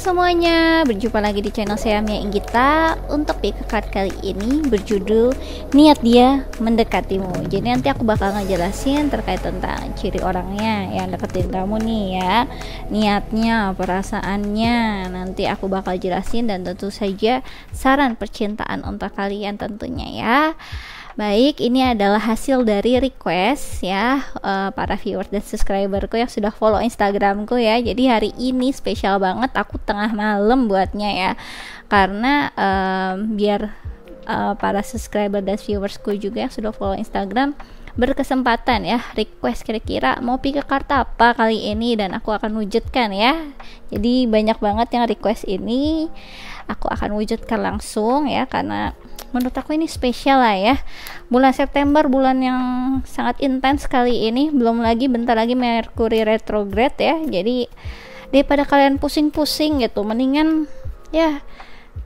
semuanya, berjumpa lagi di channel saya Mia Inggita. Untuk pick card kali ini berjudul Niat Dia Mendekatimu. Jadi nanti aku bakal ngejelasin terkait tentang ciri orangnya yang deketin kamu nih ya, niatnya, perasaannya. Nanti aku bakal jelasin dan tentu saja saran percintaan untuk kalian tentunya ya. Baik, ini adalah hasil dari request ya, para viewers dan subscriberku yang sudah follow Instagramku ya. Jadi hari ini spesial banget, aku tengah malam buatnya ya, karena biar para subscriber dan viewersku juga yang sudah follow Instagram berkesempatan ya request kira-kira mau pick kartu apa kali ini, dan aku akan wujudkan ya. Jadi banyak banget yang request ini, aku akan wujudkan langsung ya, karena menurut aku ini spesial lah ya. Bulan September, bulan yang sangat intens kali ini, belum lagi bentar lagi Mercury retrograde ya. Jadi daripada kalian pusing-pusing gitu, mendingan ya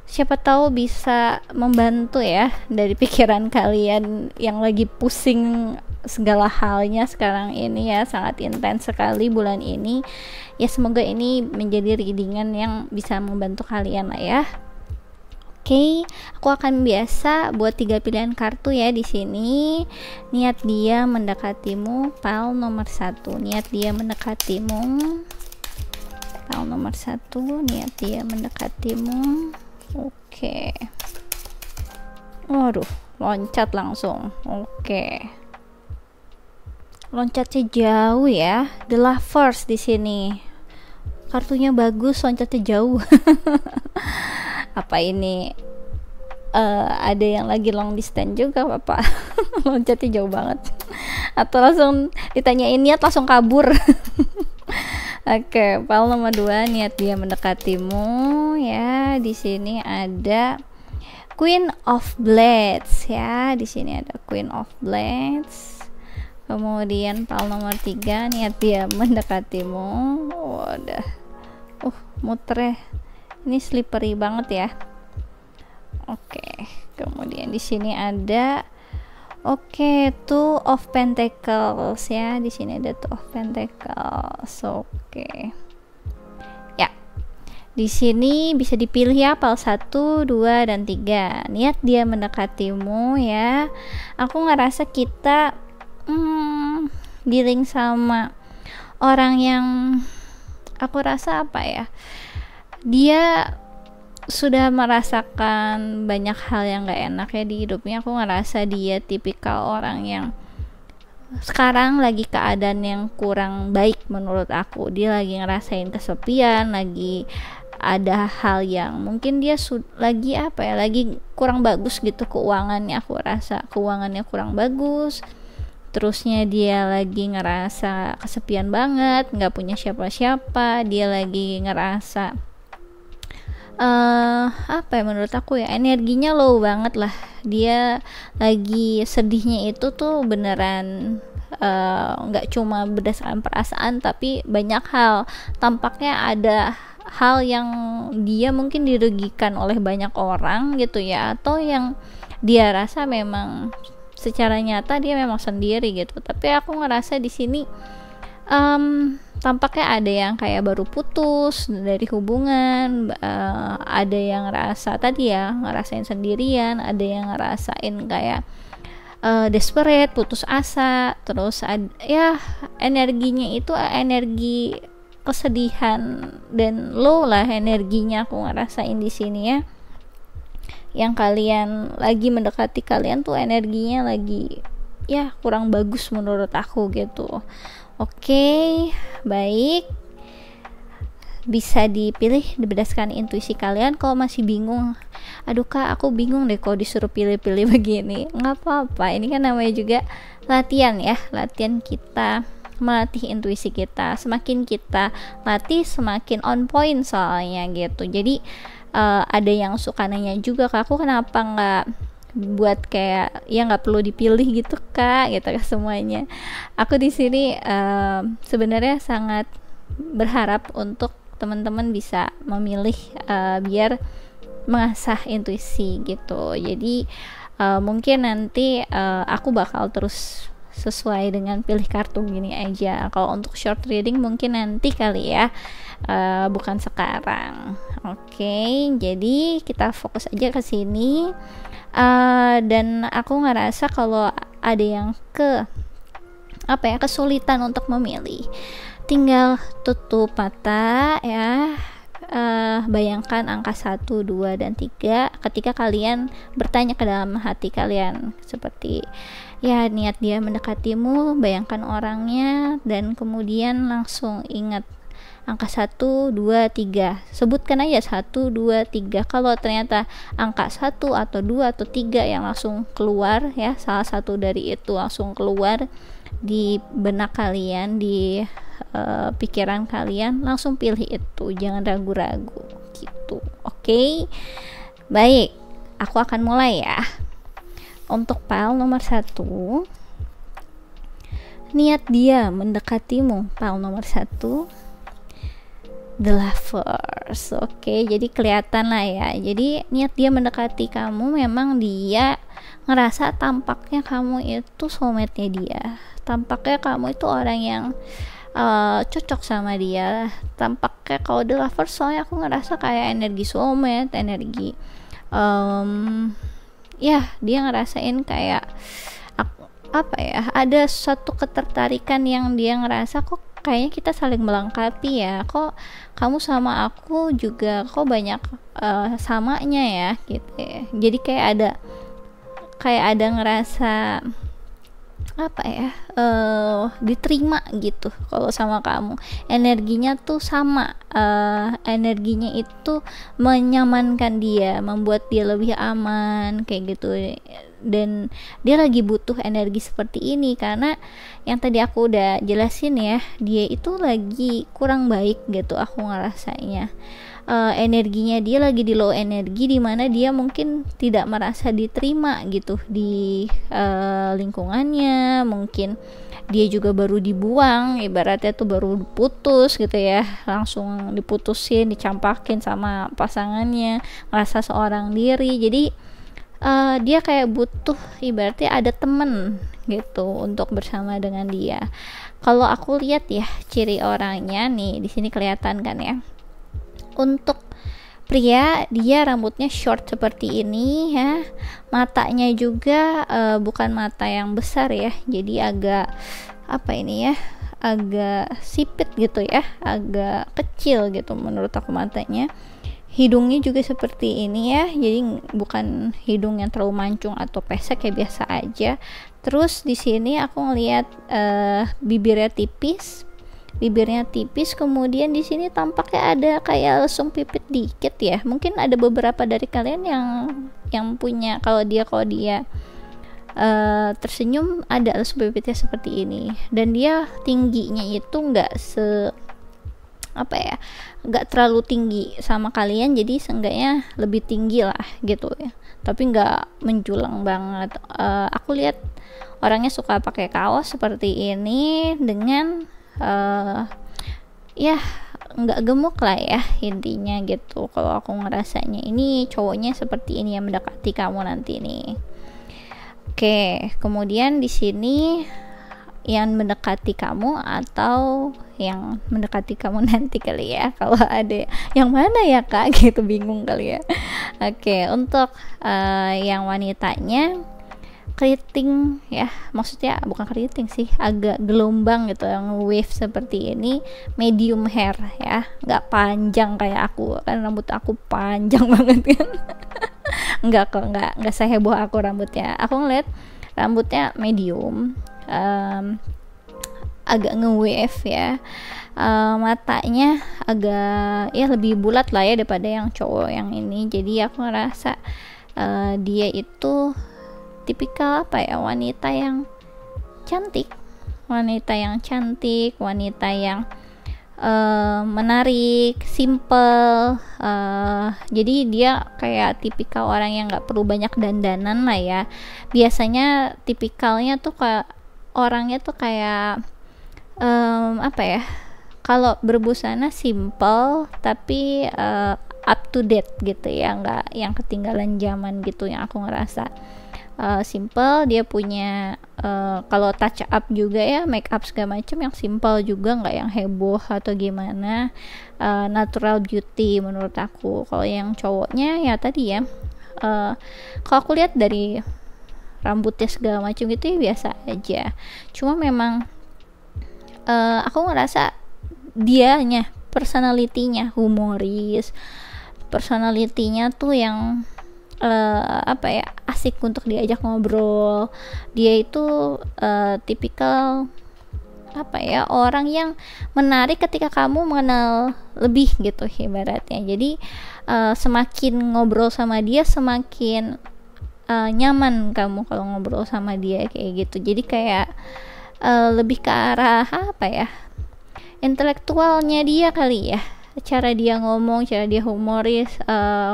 siapa tahu bisa membantu ya dari pikiran kalian yang lagi pusing segala halnya sekarang ini ya. Sangat intens sekali bulan ini ya, semoga ini menjadi readingan yang bisa membantu kalian lah ya. Oke, aku akan biasa buat 3 pilihan kartu ya di sini. Niat dia mendekatimu, pile nomor 1. Niat dia mendekatimu, pile nomor 1. Niat dia mendekatimu. Oke. Waduh, loncat langsung. Oke. Loncatnya jauh ya. The Lovers di sini. Kartunya bagus, loncatnya jauh. Apa ini ada yang lagi long distance juga apa? Loncatnya jauh banget. Atau langsung ditanyain niat langsung kabur. Oke, pile nomor 2, niat dia mendekatimu ya. Di sini ada Queen of Blades ya. Di sini ada Queen of Blades. Kemudian pile nomor 3, niat dia mendekatimu. Waduh. Muter. Ini slippery banget ya. Oke, kemudian di sini ada Two of Pentacles ya. Di sini ada Two of Pentacles. Oke. Ya. Di sini bisa dipilih ya, pal 1, 2 dan 3. Niat dia mendekatimu ya. Aku ngerasa kita dealing sama orang yang aku rasa apa ya? Dia sudah merasakan banyak hal yang gak enak ya di hidupnya. Aku ngerasa dia tipikal orang yang sekarang lagi keadaan yang kurang baik menurut aku. Dia lagi ngerasain kesepian, lagi ada hal yang mungkin dia lagi apa ya, lagi kurang bagus gitu keuangannya. Aku rasa keuangannya kurang bagus. Terusnya dia lagi ngerasa kesepian banget, gak punya siapa-siapa. Dia lagi ngerasa apa ya, menurut aku ya energinya low banget lah. Dia lagi sedihnya itu tuh beneran nggak cuma berdasarkan perasaan, tapi banyak hal. Tampaknya ada hal yang dia mungkin dirugikan oleh banyak orang gitu ya, atau yang dia rasa memang secara nyata dia memang sendiri gitu. Tapi aku ngerasa di sini tampaknya ada yang kayak baru putus dari hubungan, ada yang ngerasa tadi ya ngerasain sendirian, ada yang ngerasain kayak desperate, putus asa. Terus ya energinya itu energi kesedihan dan low lah energinya, aku ngerasain di sini ya. Yang kalian lagi mendekati kalian tuh energinya lagi ya kurang bagus menurut aku gitu. Oke, baik. Bisa dipilih berdasarkan intuisi kalian. Kalau masih bingung, aduh kak aku bingung deh kalau disuruh pilih-pilih begini, nggak apa-apa. Ini kan namanya juga latihan ya, latihan kita melatih intuisi kita. Semakin kita latih semakin on point soalnya gitu. Jadi ada yang suka nanya juga ke aku, kenapa nggak buat kayak ya nggak perlu dipilih gitu kak, gitu kan semuanya. Aku di sini sebenarnya sangat berharap untuk teman-teman bisa memilih biar mengasah intuisi gitu. Jadi mungkin nanti aku bakal terus sesuai dengan pilih kartu gini aja. Kalau untuk short reading mungkin nanti kali ya, bukan sekarang. Oke, jadi kita fokus aja ke sini. Dan aku ngerasa kalau ada yang kesulitan untuk memilih, tinggal tutup mata ya. Bayangkan angka 1, 2, dan 3 ketika kalian bertanya ke dalam hati kalian, seperti ya niat dia mendekatimu, bayangkan orangnya, dan kemudian langsung ingat angka 1, 2, 3, sebutkan aja 1, 2, 3. Kalau ternyata angka 1 atau 2 atau 3 yang langsung keluar ya, salah satu dari itu langsung keluar di benak kalian, di pikiran kalian, langsung pilih itu, jangan ragu-ragu gitu. Oke, baik, aku akan mulai ya. Untuk pile nomor 1, niat dia mendekatimu. Pile nomor 1, The Lovers. Oke, jadi kelihatan lah ya. Jadi niat dia mendekati kamu, memang dia ngerasa tampaknya kamu itu soulmate-nya dia. Tampaknya kamu itu orang yang cocok sama dia. Tampaknya kalau The Lovers, soalnya aku ngerasa kayak energi soulmate, energi ya dia ngerasain kayak ada suatu ketertarikan yang dia ngerasa kok kayaknya kita saling melengkapi ya, kok kamu sama aku juga kok banyak samanya ya gitu ya. Jadi kayak ada ngerasa diterima gitu kalau sama kamu, energinya tuh sama, energinya itu menyamankan dia, membuat dia lebih aman kayak gitu. Dan dia lagi butuh energi seperti ini karena yang tadi aku udah jelasin ya, dia itu lagi kurang baik gitu aku ngerasanya. Energinya dia lagi di low energi, dimana dia mungkin tidak merasa diterima gitu di lingkungannya. Mungkin dia juga baru dibuang, ibaratnya tuh baru putus gitu ya, langsung diputusin, dicampakin sama pasangannya, merasa seorang diri. Jadi dia kayak butuh, ibaratnya ada temen gitu untuk bersama dengan dia. Kalau aku lihat ya ciri orangnya nih, di sini kelihatan kan ya. Untuk pria, dia rambutnya short seperti ini ya, matanya juga bukan mata yang besar ya, jadi agak agak sipit gitu ya, agak kecil gitu menurut aku matanya. Hidungnya juga seperti ini ya, jadi bukan hidung yang terlalu mancung atau pesek ya, biasa aja. Terus di sini aku ngelihat bibirnya tipis, kemudian di sini tampaknya ada kayak lesung pipit dikit ya. Mungkin ada beberapa dari kalian yang punya, kalau dia tersenyum ada lesung pipitnya seperti ini. Dan dia tingginya itu nggak terlalu tinggi sama kalian, jadi seenggaknya lebih tinggi lah gitu ya, tapi nggak menjulang banget. Aku lihat orangnya suka pakai kaos seperti ini dengan ya nggak gemuk lah ya intinya gitu. Kalau aku ngerasanya ini cowoknya seperti ini yang mendekati kamu nanti nih. Oke, kemudian di sini yang mendekati kamu atau yang mendekati kamu nanti kali ya, kalau ada yang mana ya kak gitu, bingung kali ya. Oke, untuk yang wanitanya keriting ya, maksudnya bukan keriting sih, agak gelombang gitu, yang wave seperti ini, medium hair ya, nggak panjang kayak aku, kan rambut aku panjang banget kan. Nggak seheboh aku rambutnya. Aku ngeliat rambutnya medium, agak nge-wave ya, matanya agak ya lebih bulat lah ya daripada yang cowok yang ini. Jadi aku ngerasa dia itu tipikal wanita yang cantik, wanita yang menarik, simple. Jadi dia kayak tipikal orang yang nggak perlu banyak dandanan lah ya. Biasanya tipikalnya tuh kayak orangnya tuh kayak kalau berbusana simple tapi up to date gitu ya, nggak yang ketinggalan zaman gitu yang aku ngerasa. simple. Dia punya kalau touch up juga ya, make up segala macam yang simple juga, nggak yang heboh atau gimana. Natural beauty menurut aku. Kalau yang cowoknya ya tadi ya, kalau aku lihat dari rambutnya segala macam gitu ya biasa aja. Cuma memang aku ngerasa dianya personalitinya humoris, personalitinya tuh yang asik untuk diajak ngobrol. Dia itu tipikal orang yang menarik ketika kamu mengenal lebih gitu ibaratnya. Jadi semakin ngobrol sama dia semakin nyaman kamu kalau ngobrol sama dia kayak gitu. Jadi kayak lebih ke arah intelektualnya dia kali ya, cara dia ngomong, cara dia humoris,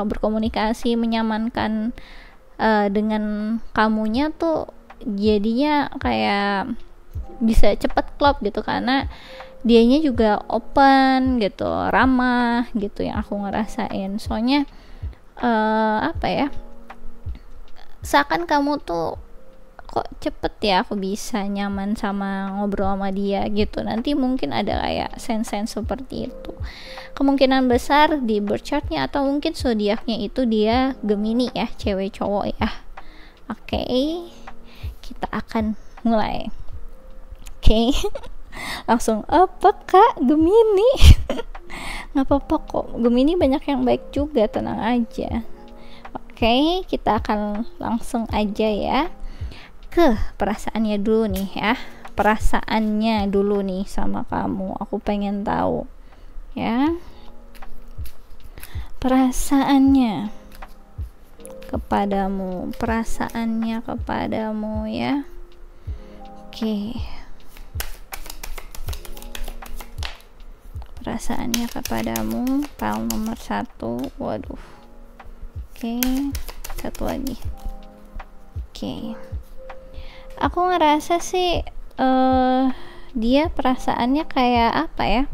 berkomunikasi, menyamankan dengan kamunya tuh jadinya kayak bisa cepet klop gitu, karena dianya juga open gitu, ramah gitu yang aku ngerasain. Soalnya seakan kamu tuh kok cepet ya aku bisa nyaman sama ngobrol sama dia gitu. Nanti mungkin ada kayak sense seperti itu. Kemungkinan besar di birth chartnya atau mungkin zodiaknya itu dia Gemini ya, cewek cowok ya. Oke, kita akan mulai. Oke. Langsung apa kak Gemini? Nggak apa-apa kok, Gemini banyak yang baik juga, tenang aja. Oke, kita akan langsung aja ya ke perasaannya dulu nih ya. Perasaannya dulu nih sama kamu, aku pengen tahu ya perasaannya kepadamu, ya. Oke, perasaannya kepadamu, pile nomor 1. Waduh. Oke, satu lagi. Oke, aku ngerasa sih dia perasaannya kayak apa ya,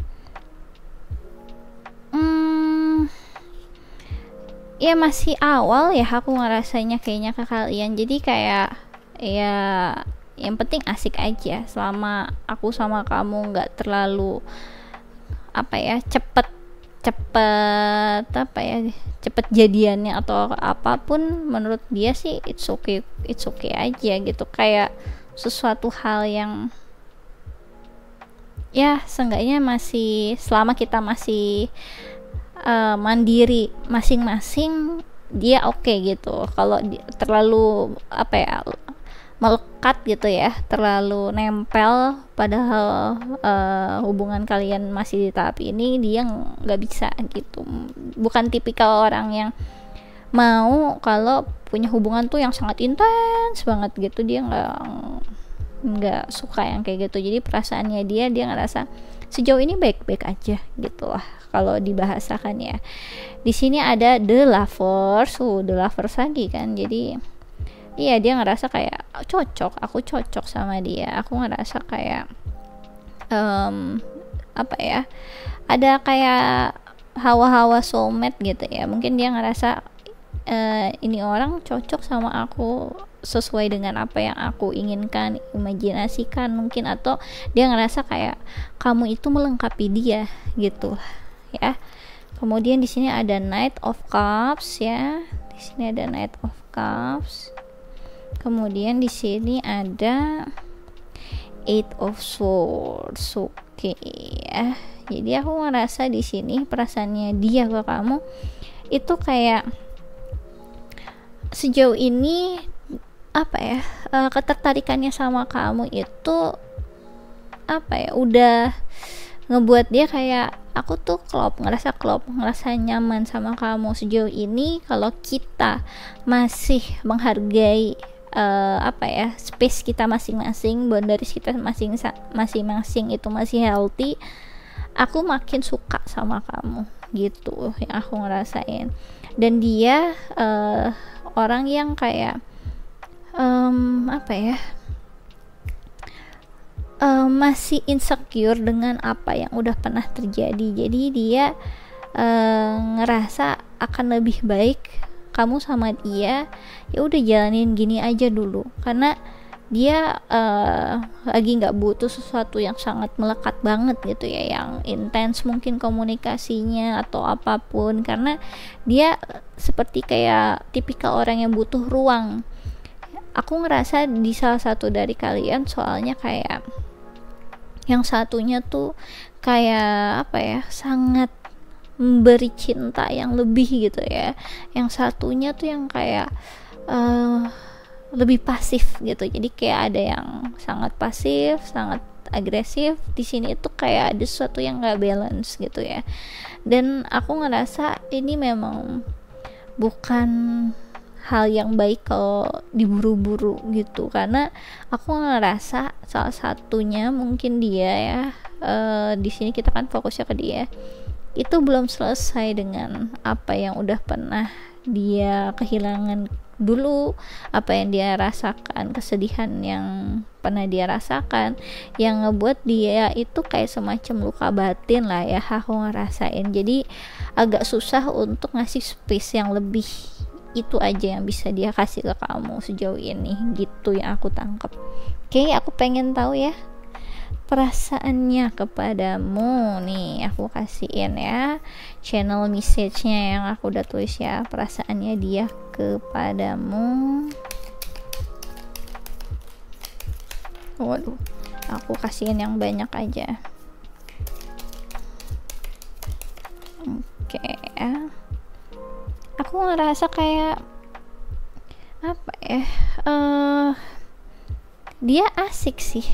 ya masih awal ya aku ngerasanya kayaknya ke kalian. Jadi kayak ya yang penting asik aja selama aku sama kamu, nggak terlalu cepet jadiannya atau apapun. Menurut dia sih it's okay aja gitu, kayak sesuatu hal yang ya seenggaknya masih, selama kita masih mandiri masing-masing, dia oke gitu. Kalau terlalu melekat gitu ya, terlalu nempel padahal hubungan kalian masih di tahap ini, dia nggak bisa gitu. Bukan tipikal orang yang mau kalau punya hubungan tuh yang sangat intens banget gitu, dia nggak suka yang kayak gitu. Jadi perasaannya dia ngerasa sejauh ini baik-baik aja gitu lah kalau dibahasakan ya. Di sini ada The Lovers, The Lovers lagi kan. Jadi iya, dia ngerasa kayak aku cocok sama dia. Aku ngerasa kayak ada kayak hawa-hawa soulmate gitu ya. Mungkin dia ngerasa ini orang cocok sama aku, sesuai dengan apa yang aku inginkan, imajinasikan mungkin, atau dia ngerasa kayak kamu itu melengkapi dia gitu ya. Kemudian di sini ada Knight of Cups ya. Di sini ada Knight of Cups. Kemudian di sini ada Eight of Swords. Oke ya. Jadi aku ngerasa di sini perasaannya dia ke kamu itu kayak sejauh ini ketertarikannya sama kamu itu udah ngebuat dia kayak aku tuh ngerasa nyaman sama kamu sejauh ini. Kalau kita masih menghargai space kita masing-masing, boundaries kita masing-masing itu masih healthy, aku makin suka sama kamu gitu yang aku ngerasain. Dan dia orang yang kayak masih insecure dengan apa yang udah pernah terjadi. Jadi dia ngerasa akan lebih baik kamu sama dia ya udah jalanin gini aja dulu, karena dia lagi nggak butuh sesuatu yang sangat melekat banget gitu ya, yang intens mungkin komunikasinya atau apapun, karena dia seperti kayak tipikal orang yang butuh ruang. Aku ngerasa di salah satu dari kalian soalnya kayak yang satunya tuh kayak apa ya, sangat memberi cinta yang lebih gitu ya, yang satunya tuh yang kayak lebih pasif gitu. Jadi kayak ada yang sangat pasif, sangat agresif. Di sini itu kayak ada sesuatu yang nggak balance gitu ya. Dan aku ngerasa ini memang bukan hal yang baik kalau diburu-buru gitu, karena aku ngerasa salah satunya mungkin dia ya, di sini kita kan fokusnya ke dia, itu belum selesai dengan apa yang udah pernah dia kehilangan dulu, apa yang dia rasakan, kesedihan yang pernah dia rasakan, yang ngebuat dia itu kayak semacam luka batin lah ya, aku ngerasain. Jadi agak susah untuk ngasih space yang lebih. Itu aja yang bisa dia kasih ke kamu sejauh ini gitu yang aku tangkap. Oke, aku pengen tahu ya perasaannya kepadamu nih, aku kasihin ya channel message-nya yang aku udah tulis ya, perasaannya dia kepadamu. Waduh, aku kasihin yang banyak aja. Oke ya, aku ngerasa kayak apa ya, dia asik sih,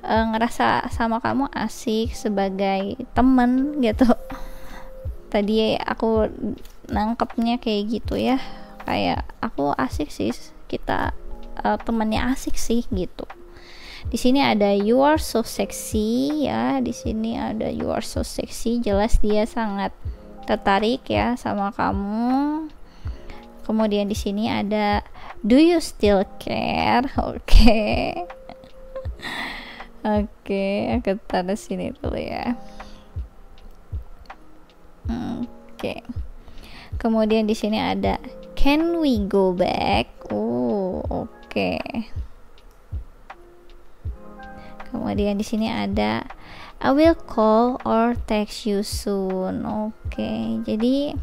ngerasa sama kamu asik sebagai temen gitu. Tadi aku nangkepnya kayak gitu ya, kayak aku asik sih, kita temennya asik sih gitu. Di sini ada you are so sexy ya, di sini ada you are so sexy, jelas dia sangat tertarik ya sama kamu. Kemudian di sini ada do you still care. Oke, aku taruh sini dulu ya. Oke. Kemudian di sini ada can we go back. Oke. Kemudian di sini ada I will call or text you soon. Oke. Jadi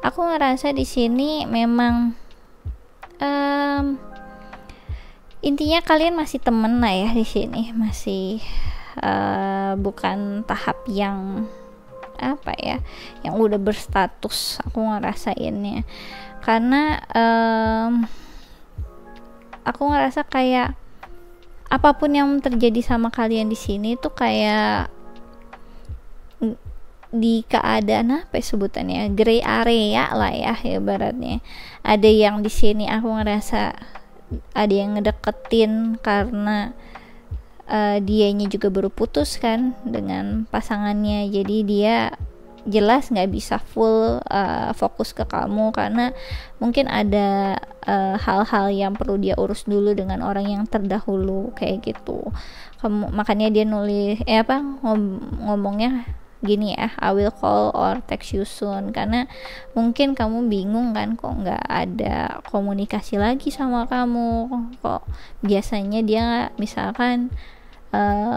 aku ngerasa di sini memang intinya kalian masih temen lah ya di sini, masih bukan tahap yang apa ya, yang udah berstatus. Aku ngerasainnya karena aku ngerasa kayak apapun yang terjadi sama kalian di sini tuh kayak di keadaan apa ya sebutannya, gray area lah ya ibaratnya. Ada yang di sini aku ngerasa ada yang ngedeketin karena dianya juga baru putus kan dengan pasangannya, jadi dia jelas nggak bisa full fokus ke kamu karena mungkin ada hal-hal yang perlu dia urus dulu dengan orang yang terdahulu kayak gitu. Makanya dia nulis ngomongnya gini ya, I will call or text you soon, karena mungkin kamu bingung kan, kok nggak ada komunikasi lagi sama kamu, kok biasanya dia misalkan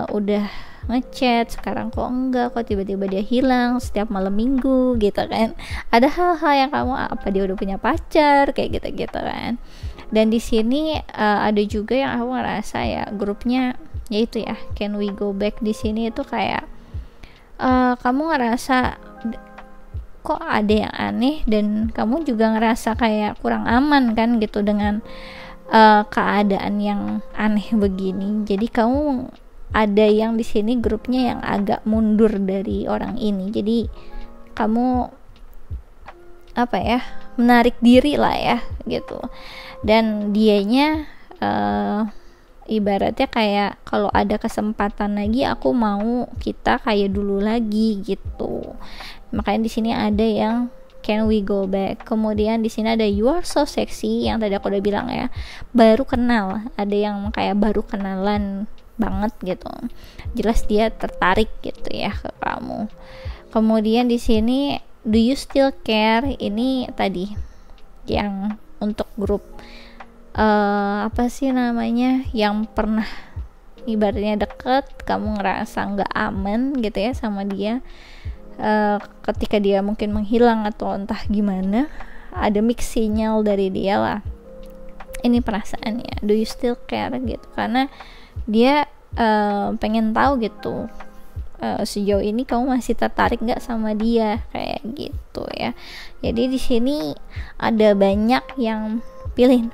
udah ngechat, sekarang kok enggak, kok tiba-tiba dia hilang setiap malam minggu gitu kan. Ada hal-hal yang kamu, apa dia udah punya pacar kayak gitu-gitu kan. Dan di sini ada juga yang aku ngerasa ya grupnya yaitu ya can we go back. Di sini itu kayak kamu ngerasa kok ada yang aneh dan kamu juga ngerasa kayak kurang aman kan gitu dengan keadaan yang aneh begini. Jadi kamu ada yang di sini grupnya yang agak mundur dari orang ini. Jadi kamu apa ya, menarik diri lah ya gitu. Dan dianya ibaratnya kayak kalau ada kesempatan lagi aku mau kita kayak dulu lagi gitu. Makanya di sini ada yang can we go back. Kemudian di sini ada you are so sexy yang tadi aku udah bilang ya, baru kenal. Ada yang kayak baru kenalan banget gitu. Jelas dia tertarik gitu ya ke kamu. Kemudian di sini do you still care. Ini tadi yang untuk grup apa sih namanya, yang pernah ibaratnya deket, kamu ngerasa nggak aman gitu ya sama dia, ketika dia mungkin menghilang atau entah gimana, ada mix sinyal dari dia lah, ini perasaannya, do you still care gitu, karena dia pengen tahu gitu, sejauh ini kamu masih tertarik nggak sama dia, kayak gitu ya. Jadi di sini ada banyak yang pilih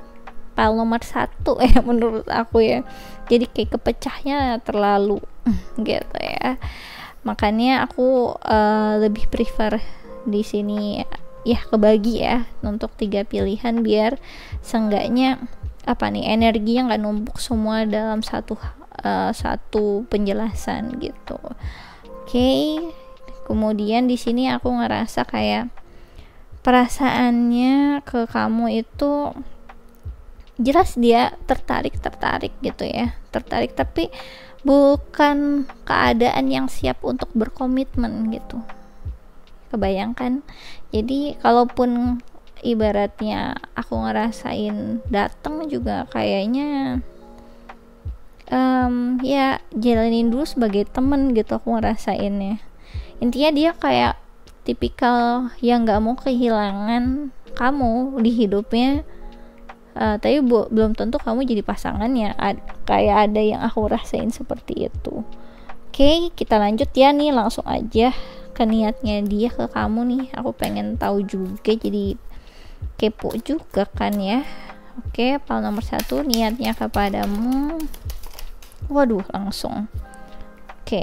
file nomor 1 ya menurut aku ya, jadi kayak kepecahnya terlalu gitu ya, makanya aku lebih prefer di sini ya kebagi ya untuk 3 pilihan, biar seenggaknya apa nih, energinya nggak numpuk semua dalam satu penjelasan gitu. Oke. Kemudian di sini aku ngerasa kayak perasaannya ke kamu itu jelas dia tertarik gitu ya, tertarik, tapi bukan keadaan yang siap untuk berkomitmen gitu, kebayangkan. Jadi kalaupun ibaratnya aku ngerasain datang juga kayaknya ya jalanin dulu sebagai temen gitu, aku ngerasainnya. Intinya dia kayak tipikal yang gak mau kehilangan kamu di hidupnya, tapi belum tentu kamu jadi pasangannya, kayak ada yang aku rasain seperti itu. Oke, kita lanjut ya nih, langsung aja ke niatnya dia ke kamu nih, aku pengen tahu juga, jadi kepo juga kan ya. Oke, file nomor 1, niatnya kepadamu. Waduh, langsung. Oke,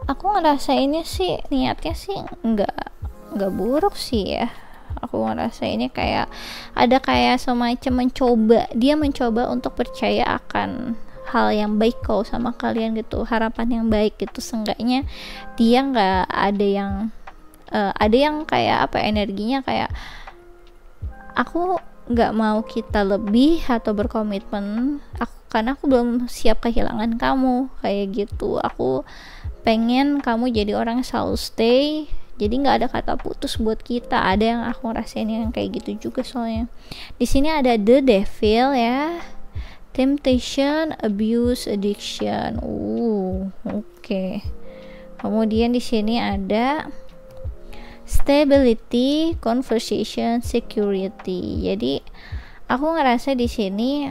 aku ngerasainnya sih niatnya sih nggak buruk sih ya. Aku ngerasa ini kayak ada kayak semacam dia mencoba untuk percaya akan hal yang baik kau sama kalian gitu, harapan yang baik gitu. Seenggaknya dia nggak ada yang kayak apa, energinya kayak aku nggak mau kita lebih atau berkomitmen, karena aku belum siap kehilangan kamu, kayak gitu. Aku pengen kamu jadi orang yang selalu stay, jadi nggak ada kata putus buat kita. Ada yang aku ngerasain yang kayak gitu juga, soalnya di sini ada the devil ya, temptation, abuse, addiction. Oke. Kemudian di sini ada stability, conversation, security. Jadi aku ngerasa di sini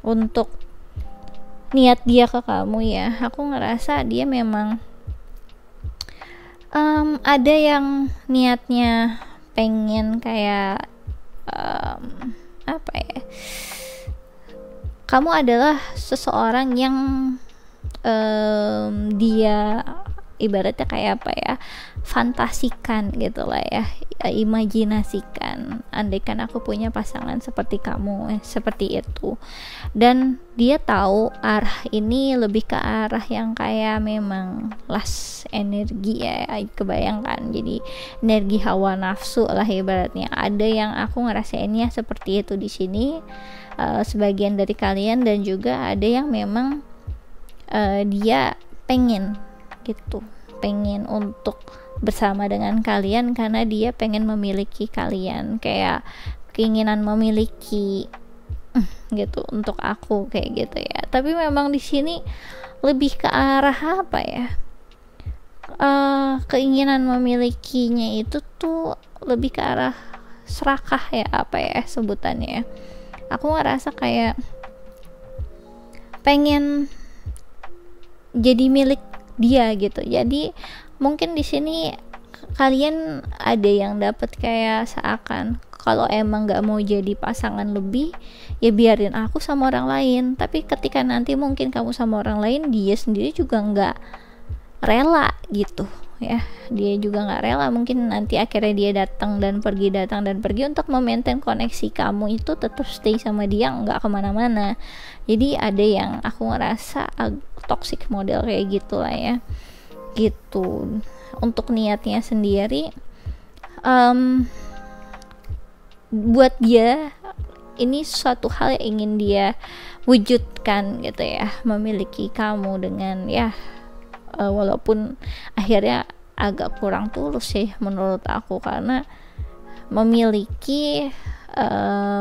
untuk niat dia ke kamu ya, aku ngerasa dia memang ada yang niatnya pengen kayak apa ya, kamu adalah seseorang yang dia ibaratnya kayak apa ya, fantasikan gitu lah ya, imajinasikan, andaikan aku punya pasangan seperti kamu, seperti itu. Dan dia tahu arah ini lebih ke arah yang kayak memang last energi ya, kebayangkan, jadi energi hawa nafsu lah ibaratnya. Ada yang aku ngerasainnya seperti itu di sini, sebagian dari kalian, dan juga ada yang memang dia pengen gitu, pengen untuk bersama dengan kalian karena dia pengen memiliki kalian, kayak keinginan memiliki gitu untuk aku, kayak gitu ya. Tapi memang di sini lebih ke arah apa ya, keinginan memilikinya itu tuh lebih ke arah serakah ya, apa ya sebutannya. Aku ngerasa kayak pengen jadi milik dia gitu. Jadi mungkin di sini kalian ada yang dapat kayak seakan kalau emang nggak mau jadi pasangan lebih, ya biarin aku sama orang lain. Tapi ketika nanti mungkin kamu sama orang lain, dia sendiri juga nggak rela gitu ya, dia juga nggak rela. Mungkin nanti akhirnya dia datang dan pergi untuk memaintain koneksi kamu itu, tetap stay sama dia, nggak kemana-mana. Jadi ada yang aku ngerasa toxic model kayak gitulah ya, gitu. Untuk niatnya sendiri, buat dia ini suatu hal yang ingin dia wujudkan gitu ya, memiliki kamu dengan ya walaupun akhirnya agak kurang tulus sih menurut aku, karena memiliki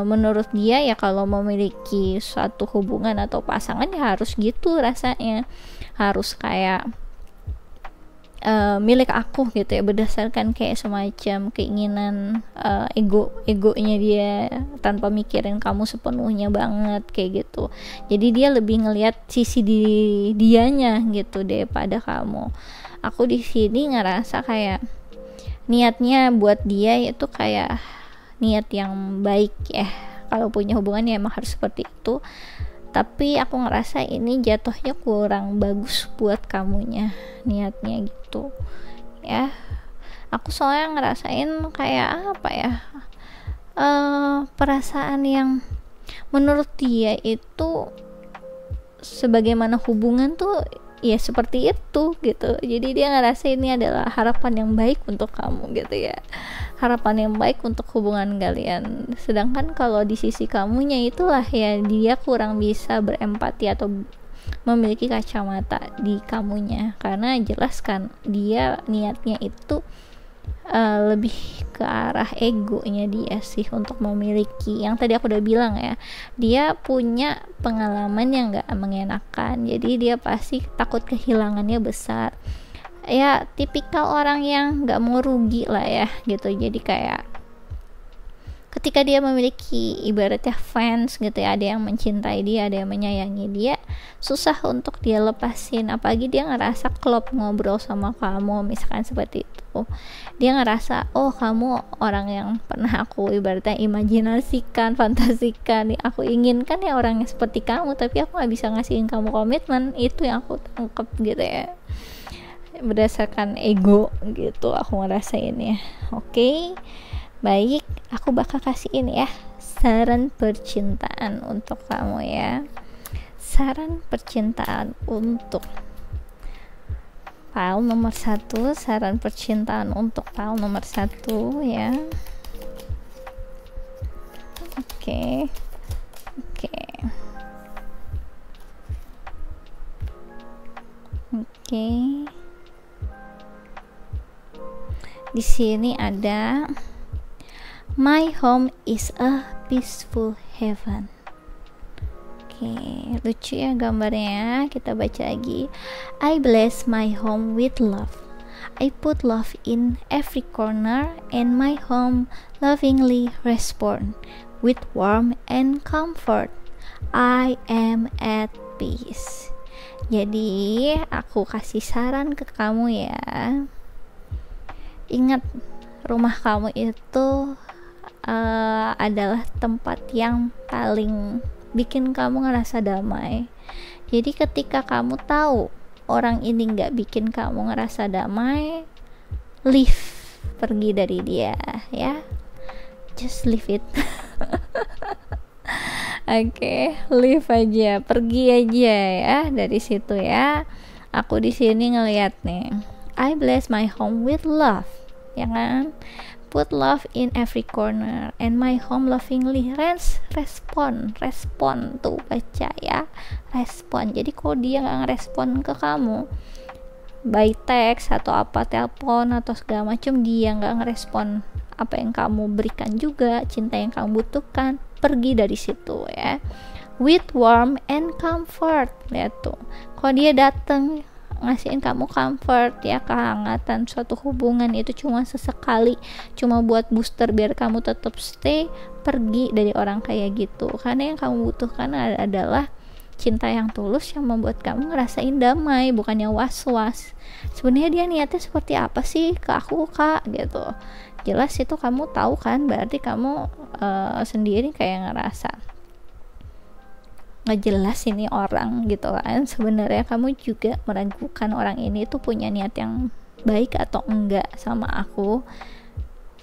menurut dia ya, kalau memiliki suatu hubungan atau pasangan ya harus gitu rasanya, harus kayak milik aku gitu ya, berdasarkan kayak semacam keinginan egonya dia, tanpa mikirin kamu sepenuhnya banget kayak gitu. Jadi dia lebih ngelihat sisi dianya gitu daripada kamu. Aku di sini ngerasa kayak niatnya buat dia itu kayak niat yang baik ya, kalau punya hubungan ya emang harus seperti itu, tapi aku ngerasa ini jatuhnya kurang bagus buat kamunya niatnya gitu ya. Aku soalnya ngerasain kayak apa ya, perasaan yang menurut dia itu sebagaimana hubungan tuh ya seperti itu gitu. Jadi dia ngerasa ini adalah harapan yang baik untuk kamu gitu ya, harapan yang baik untuk hubungan kalian. Sedangkan kalau di sisi kamunya itulah ya, dia kurang bisa berempati atau memiliki kacamata di kamunya, karena jelas kan dia niatnya itu lebih ke arah egonya dia sih untuk memiliki, yang tadi aku udah bilang ya, dia punya pengalaman yang gak mengenakan, jadi dia pasti takut kehilangannya besar ya, tipikal orang yang gak mau rugi lah ya gitu. Jadi kayak ketika dia memiliki ibaratnya fans gitu ya, ada yang mencintai dia, ada yang menyayangi dia, susah untuk dia lepasin. Apalagi dia ngerasa klop ngobrol sama kamu misalkan seperti itu, dia ngerasa oh kamu orang yang pernah aku ibaratnya imajinasikan, fantasikan, aku inginkan ya orang yang seperti kamu, tapi aku gak bisa ngasihin kamu komitmen. Itu yang aku tangkep gitu ya, berdasarkan ego gitu aku ngerasain ya. Oke, baik, aku bakal kasih ini ya, saran percintaan untuk kamu ya. Saran percintaan untuk file nomor 1, saran percintaan untuk file nomor 1 ya. Oke. Di sini ada my home is a peaceful heaven. Oke, lucu ya gambarnya. Kita baca lagi. I bless my home with love. I put love in every corner, and my home lovingly respond with warmth and comfort. I am at peace. Jadi aku kasih saran ke kamu ya. Ingat, rumah kamu itu adalah tempat yang paling bikin kamu ngerasa damai. Jadi ketika kamu tahu orang ini gak bikin kamu ngerasa damai, leave, pergi dari dia ya, just leave it. Oke, leave aja, pergi aja ya dari situ ya. Aku di sini ngelihat nih, I bless my home with love, ya kan? Put love in every corner, and my home lovingly respond tuh, baca ya, respon. Jadi kalau dia nggak ngerespon ke kamu by text atau apa, telepon atau segala macam, dia nggak ngerespon apa yang kamu berikan juga, cinta yang kamu butuhkan, pergi dari situ ya. With warmth and comfort, lihat tuh, kalau dia datang ngasihin kamu comfort ya, kehangatan, suatu hubungan itu cuma sesekali, cuma buat booster biar kamu tetap stay, pergi dari orang kayak gitu. Karena yang kamu butuhkan adalah cinta yang tulus yang membuat kamu ngerasain damai, bukannya was-was. Sebenarnya dia niatnya seperti apa sih ke aku kak gitu, jelas itu kamu tahu kan, berarti kamu sendiri kayak ngerasa nggak jelas ini orang gitu kan. Sebenarnya kamu juga meragukan orang ini tuh punya niat yang baik atau enggak sama aku.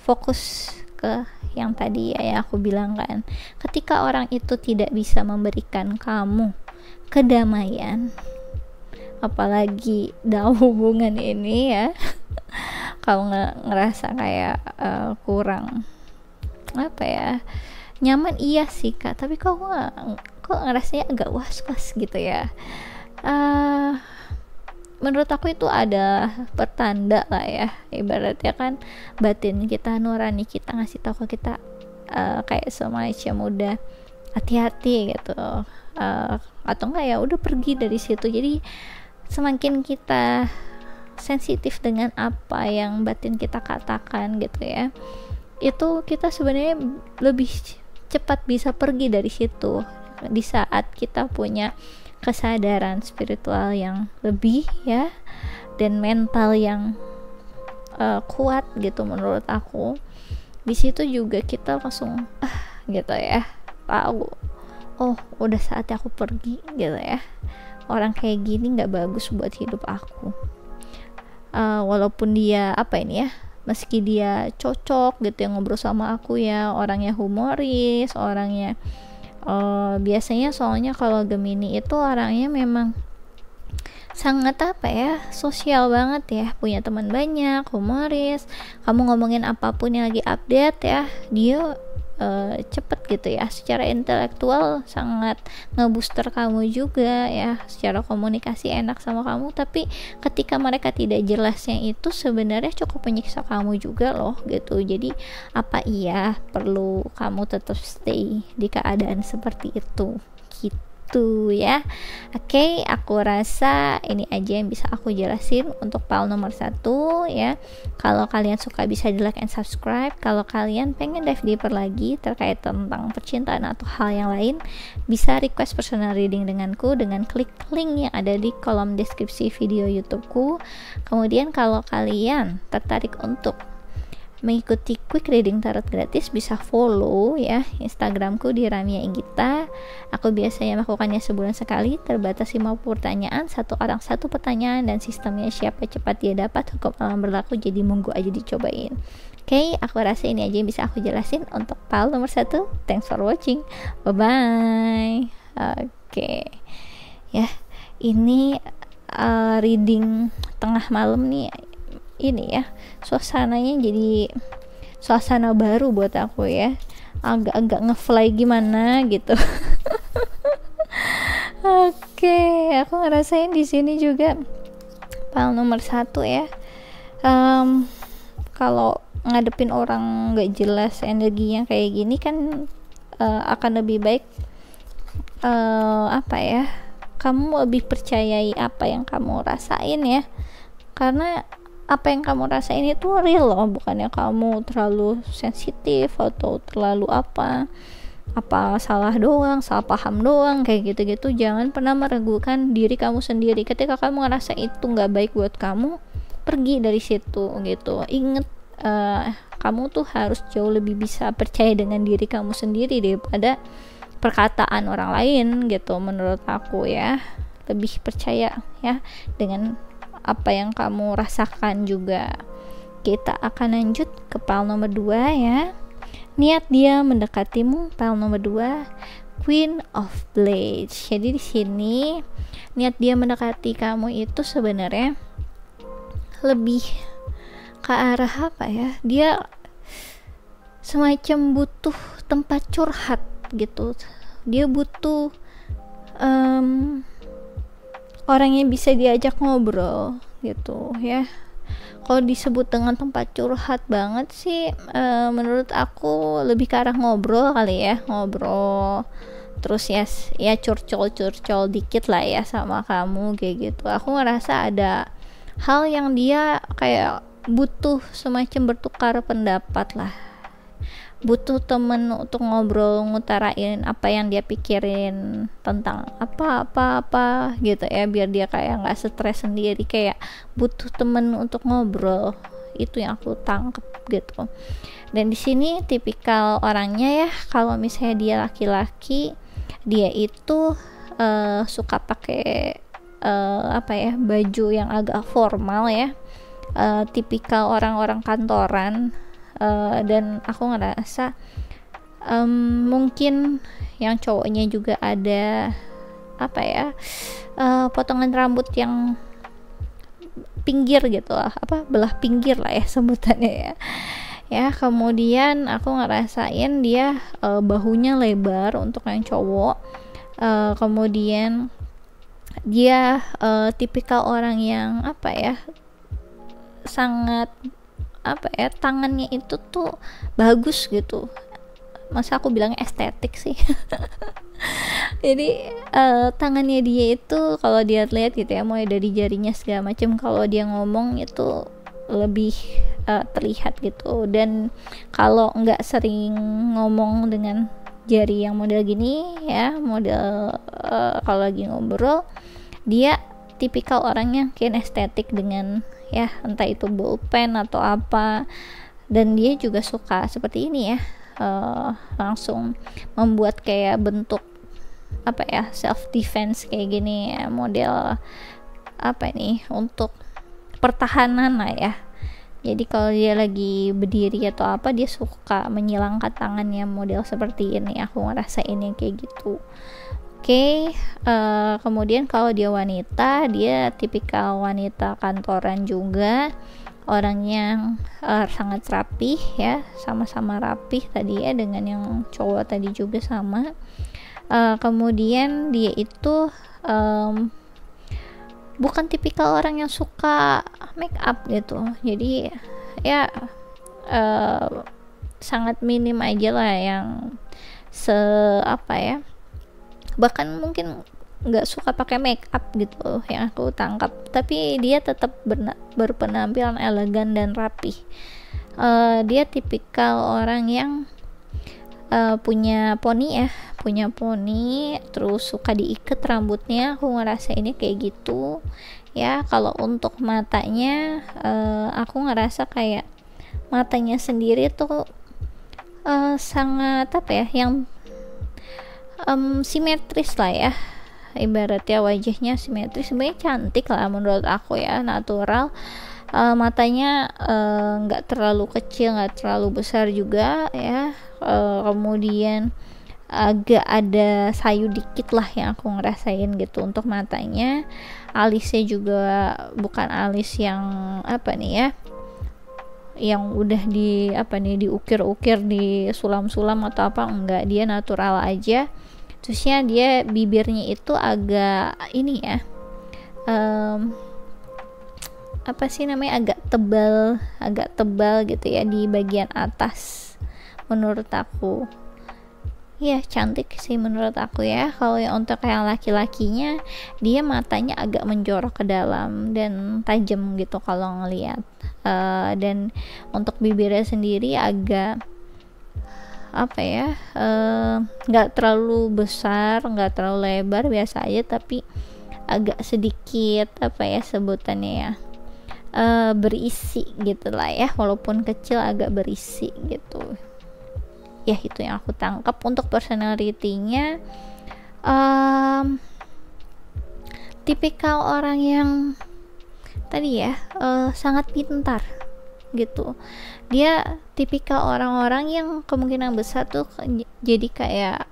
Fokus ke yang tadi ya, aku bilang kan, ketika orang itu tidak bisa memberikan kamu kedamaian, apalagi dalam hubungan ini ya, kamu ngerasa kayak kurang apa ya, nyaman iya sih kak, tapi kok ngerasanya agak was-was gitu ya. menurut aku itu ada pertanda lah ya, ibaratnya kan batin kita, nurani kita ngasih tahu ke kita kayak semacam udah hati-hati gitu, atau enggak ya udah pergi dari situ. Jadi semakin kita sensitif dengan apa yang batin kita katakan gitu ya, itu kita sebenarnya lebih cepat bisa pergi dari situ di saat kita punya kesadaran spiritual yang lebih ya, dan mental yang kuat gitu. Menurut aku di situ juga kita langsung gitu ya, tahu oh udah saatnya aku pergi gitu ya, orang kayak gini nggak bagus buat hidup aku. Walaupun dia apa ini ya, meski dia cocok gitu ya ngobrol sama aku ya, orangnya humoris, orangnya biasanya soalnya kalau Gemini itu orangnya memang sangat apa ya, sosial banget ya, punya teman banyak, humoris. Kamu ngomongin apapun yang lagi update ya, dia cepet gitu ya, secara intelektual sangat ngebooster kamu juga ya, secara komunikasi enak sama kamu. Tapi ketika mereka tidak jelasnya itu sebenarnya cukup menyiksa kamu juga loh gitu. Jadi apa iya perlu kamu tetap stay di keadaan seperti itu gitu ya. Oke, aku rasa ini aja yang bisa aku jelasin untuk PAL nomor 1 ya. Kalau kalian suka bisa di like and subscribe. Kalau kalian pengen dive deeper lagi terkait tentang percintaan atau hal yang lain, bisa request personal reading denganku dengan klik link yang ada di kolom deskripsi video YouTubeku. Kemudian kalau kalian tertarik untuk mengikuti quick reading tarot gratis, bisa follow ya Instagramku di Ramia Inggita. Aku biasanya melakukannya sebulan sekali, terbatas 50 pertanyaan, satu orang satu pertanyaan, dan sistemnya siapa cepat dia dapat, hukum alam berlaku, jadi monggo aja dicobain. Oke, aku rasa ini aja yang bisa aku jelasin untuk PAL nomor 1. Thanks for watching, bye bye. Oke ya, ini reading tengah malam nih, ini ya suasananya jadi suasana baru buat aku ya, agak-agak ngefly gimana gitu. Oke, aku ngerasain di sini juga PAL nomor 1 ya. Kalau ngadepin orang nggak jelas energinya kayak gini kan akan lebih baik apa ya, kamu lebih percayai apa yang kamu rasain ya, karena apa yang kamu rasain itu real loh, bukannya kamu terlalu sensitif atau terlalu apa salah doang, salah paham doang kayak gitu-gitu. Jangan pernah meragukan diri kamu sendiri. Ketika kamu ngerasa itu nggak baik buat kamu, pergi dari situ gitu. Ingat, kamu tuh harus jauh lebih bisa percaya dengan diri kamu sendiri daripada perkataan orang lain gitu. Menurut aku ya, lebih percaya ya dengan apa yang kamu rasakan juga. Kita akan lanjut ke PAL nomor 2 ya. Niat dia mendekatimu, PAL nomor 2, Queen of Blades. Jadi di sini niat dia mendekati kamu itu sebenarnya lebih ke arah apa ya? Dia semacam butuh tempat curhat gitu. Dia butuh orang yang bisa diajak ngobrol gitu ya. Kalau disebut dengan tempat curhat banget sih, menurut aku lebih ke arah ngobrol kali ya, ngobrol terus ya curcol dikit lah ya sama kamu kayak gitu. Aku ngerasa ada hal yang dia kayak butuh semacam bertukar pendapat lah, butuh temen untuk ngobrol, ngutarain apa yang dia pikirin tentang apa gitu ya, biar dia kayak nggak stres sendiri, kayak butuh temen untuk ngobrol. Itu yang aku tangkep gitu. Dan di sini tipikal orangnya ya, kalau misalnya dia laki-laki, dia itu suka pakai apa ya, baju yang agak formal ya, tipikal orang-orang kantoran. Dan aku ngerasa mungkin yang cowoknya juga ada apa ya, potongan rambut yang pinggir gitu lah, apa belah pinggir lah ya sebutannya ya. Kemudian aku ngerasain dia bahunya lebar untuk yang cowok, kemudian dia tipikal orang yang apa ya, sangat apa ya, tangannya itu tuh bagus gitu, masa aku bilangnya estetik sih. Jadi tangannya dia itu kalau dia lihat gitu ya, mulai dari jarinya segala macam, kalau dia ngomong itu lebih terlihat gitu. Dan kalau nggak sering ngomong dengan jari yang model gini ya, model kalau lagi ngobrol, dia tipikal orangnya kinestetik dengan ya entah itu bolpen atau apa. Dan dia juga suka seperti ini ya, langsung membuat kayak bentuk apa ya, self defense kayak gini ya, model apa nih, untuk pertahanan lah ya. Jadi kalau dia lagi berdiri atau apa, dia suka menyilangkan tangannya model seperti ini, aku ngerasainnya kayak gitu. Oke, kemudian kalau dia wanita, dia tipikal wanita kantoran juga, orang yang sangat rapih ya, sama-sama rapih tadi ya, dengan yang cowok tadi juga sama. Kemudian dia itu bukan tipikal orang yang suka make up gitu, jadi ya sangat minim aja lah yang apa ya, bahkan mungkin nggak suka pakai make up gitu yang aku tangkap, tapi dia tetap berpenampilan elegan dan rapih. Dia tipikal orang yang punya poni, terus suka diikat rambutnya, aku ngerasa ini kayak gitu ya. Kalau untuk matanya, aku ngerasa kayak matanya sendiri tuh sangat apa ya, yang simetris lah ya, ibaratnya wajahnya simetris, sebenarnya cantik lah menurut aku ya, natural. Matanya nggak terlalu kecil, nggak terlalu besar juga ya. Kemudian agak ada sayu dikit lah yang aku ngerasain gitu untuk matanya. Alisnya juga bukan alis yang apa nih ya, yang udah diukir-ukir, di sulam-sulam atau apa, enggak, dia natural aja. Terusnya dia bibirnya itu agak ini ya, apa sih namanya, agak tebal gitu ya di bagian atas. Menurut aku ya cantik sih menurut aku ya. Kalau yang untuk yang laki-lakinya, dia matanya agak menjorok ke dalam dan tajam gitu kalau ngelihat. Dan untuk bibirnya sendiri agak apa ya, nggak terlalu besar, nggak terlalu lebar, biasa aja, tapi agak sedikit apa ya sebutannya ya, berisi gitu lah ya, walaupun kecil agak berisi gitu ya. Itu yang aku tangkap. Untuk personality-nya, tipikal orang yang tadi ya, sangat pintar gitu. Dia tipikal orang-orang yang kemungkinan besar tuh jadi kayak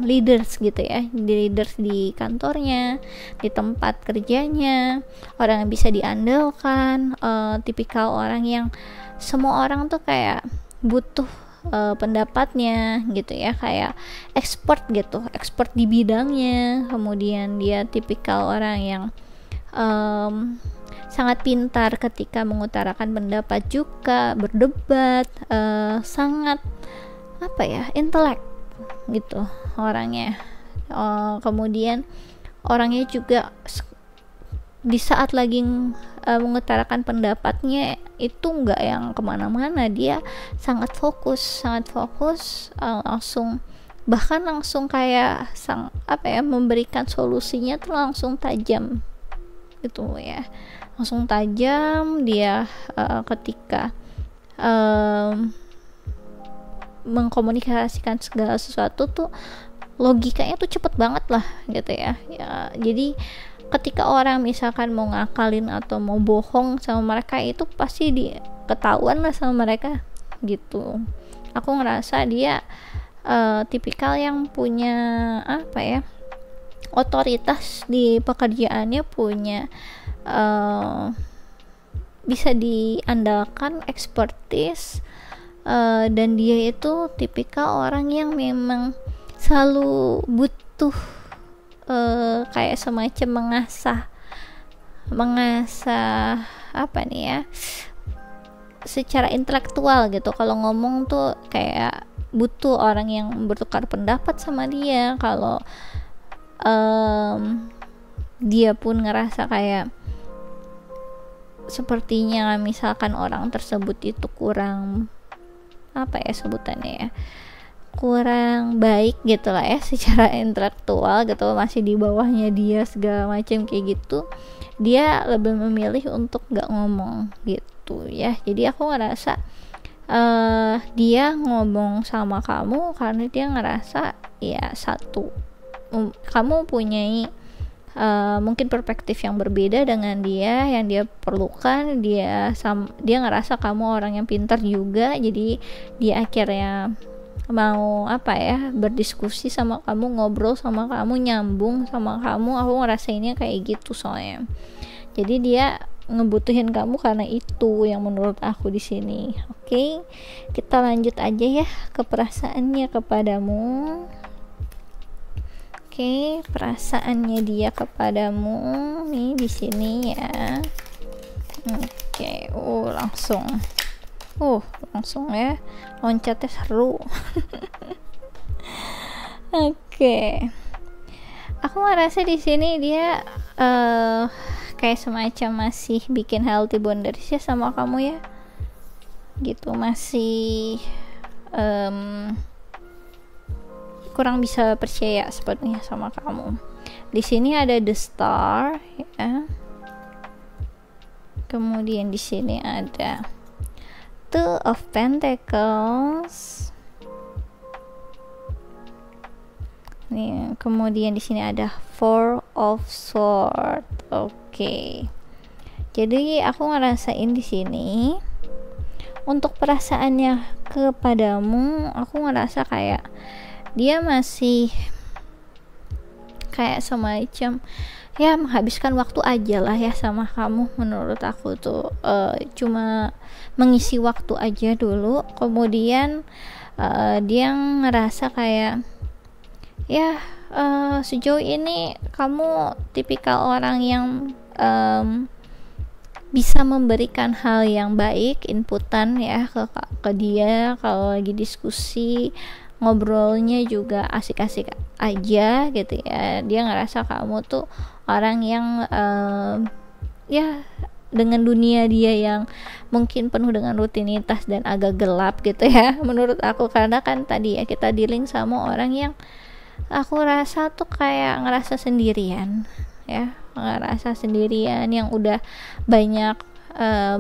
leaders gitu ya, leaders di kantornya, di tempat kerjanya, orang yang bisa diandalkan, tipikal orang yang semua orang tuh kayak butuh pendapatnya gitu ya, kayak expert gitu, expert di bidangnya. Kemudian dia tipikal orang yang sangat pintar ketika mengutarakan pendapat, juga berdebat, sangat apa ya, intelek gitu orangnya. Kemudian orangnya juga di saat lagi mengutarakan pendapatnya itu nggak yang kemana-mana, dia sangat fokus, langsung kayak apa ya, memberikan solusinya tuh langsung tajam gitu ya, langsung tajam. Dia ketika mengkomunikasikan segala sesuatu tuh logikanya tuh cepet banget lah gitu ya. Jadi ketika orang misalkan mau ngakalin atau mau bohong sama mereka, itu pasti ketahuan lah sama mereka gitu. Aku ngerasa dia tipikal yang punya apa ya, otoritas di pekerjaannya, punya bisa diandalkan, expertise, dan dia itu tipikal orang yang memang selalu butuh kayak semacam mengasah apa nih ya, secara intelektual gitu. Kalau ngomong tuh kayak butuh orang yang bertukar pendapat sama dia. Kalau dia pun ngerasa kayak sepertinya misalkan orang tersebut itu kurang apa ya sebutannya ya, kurang baik gitu lah ya secara intelektual gitu, masih di bawahnya dia segala macam kayak gitu, dia lebih memilih untuk nggak ngomong gitu ya. Jadi aku ngerasa dia ngomong sama kamu karena dia ngerasa ya satu, kamu punyai mungkin perspektif yang berbeda dengan dia, yang dia perlukan. Dia ngerasa kamu orang yang pintar juga, jadi dia akhirnya mau apa ya, berdiskusi sama kamu, ngobrol sama kamu, nyambung sama kamu. Aku ngerasainnya kayak gitu soalnya. Jadi dia ngebutuhin kamu karena itu yang menurut aku di sini. Oke, kita lanjut aja ya ke perasaannya kepadamu. Oke, perasaannya dia kepadamu nih di sini ya. Oke, langsung ya, loncatnya seru. Oke, aku ngerasa di sini dia kayak semacam masih bikin healthy boundaries ya sama kamu ya, gitu. Masih kurang bisa percaya sepertinya sama kamu. Di sini ada the star ya. Kemudian di sini ada two of pentacles. Nih, kemudian di sini ada four of swords. Oke. Jadi aku ngerasain di sini untuk perasaannya kepadamu, aku ngerasa kayak dia masih kayak semacam ya menghabiskan waktu aja lah ya sama kamu. Menurut aku tuh cuma mengisi waktu aja dulu. Kemudian dia ngerasa kayak ya sejauh ini kamu tipikal orang yang bisa memberikan hal yang baik, inputan ya ke dia. Kalau lagi diskusi, ngobrolnya juga asik-asik aja gitu ya. Dia ngerasa kamu tuh orang yang ya dengan dunia dia yang mungkin penuh dengan rutinitas dan agak gelap gitu ya menurut aku. Karena kan tadi ya kita dealing sama orang yang aku rasa tuh kayak ngerasa sendirian ya, ngerasa sendirian, yang udah banyak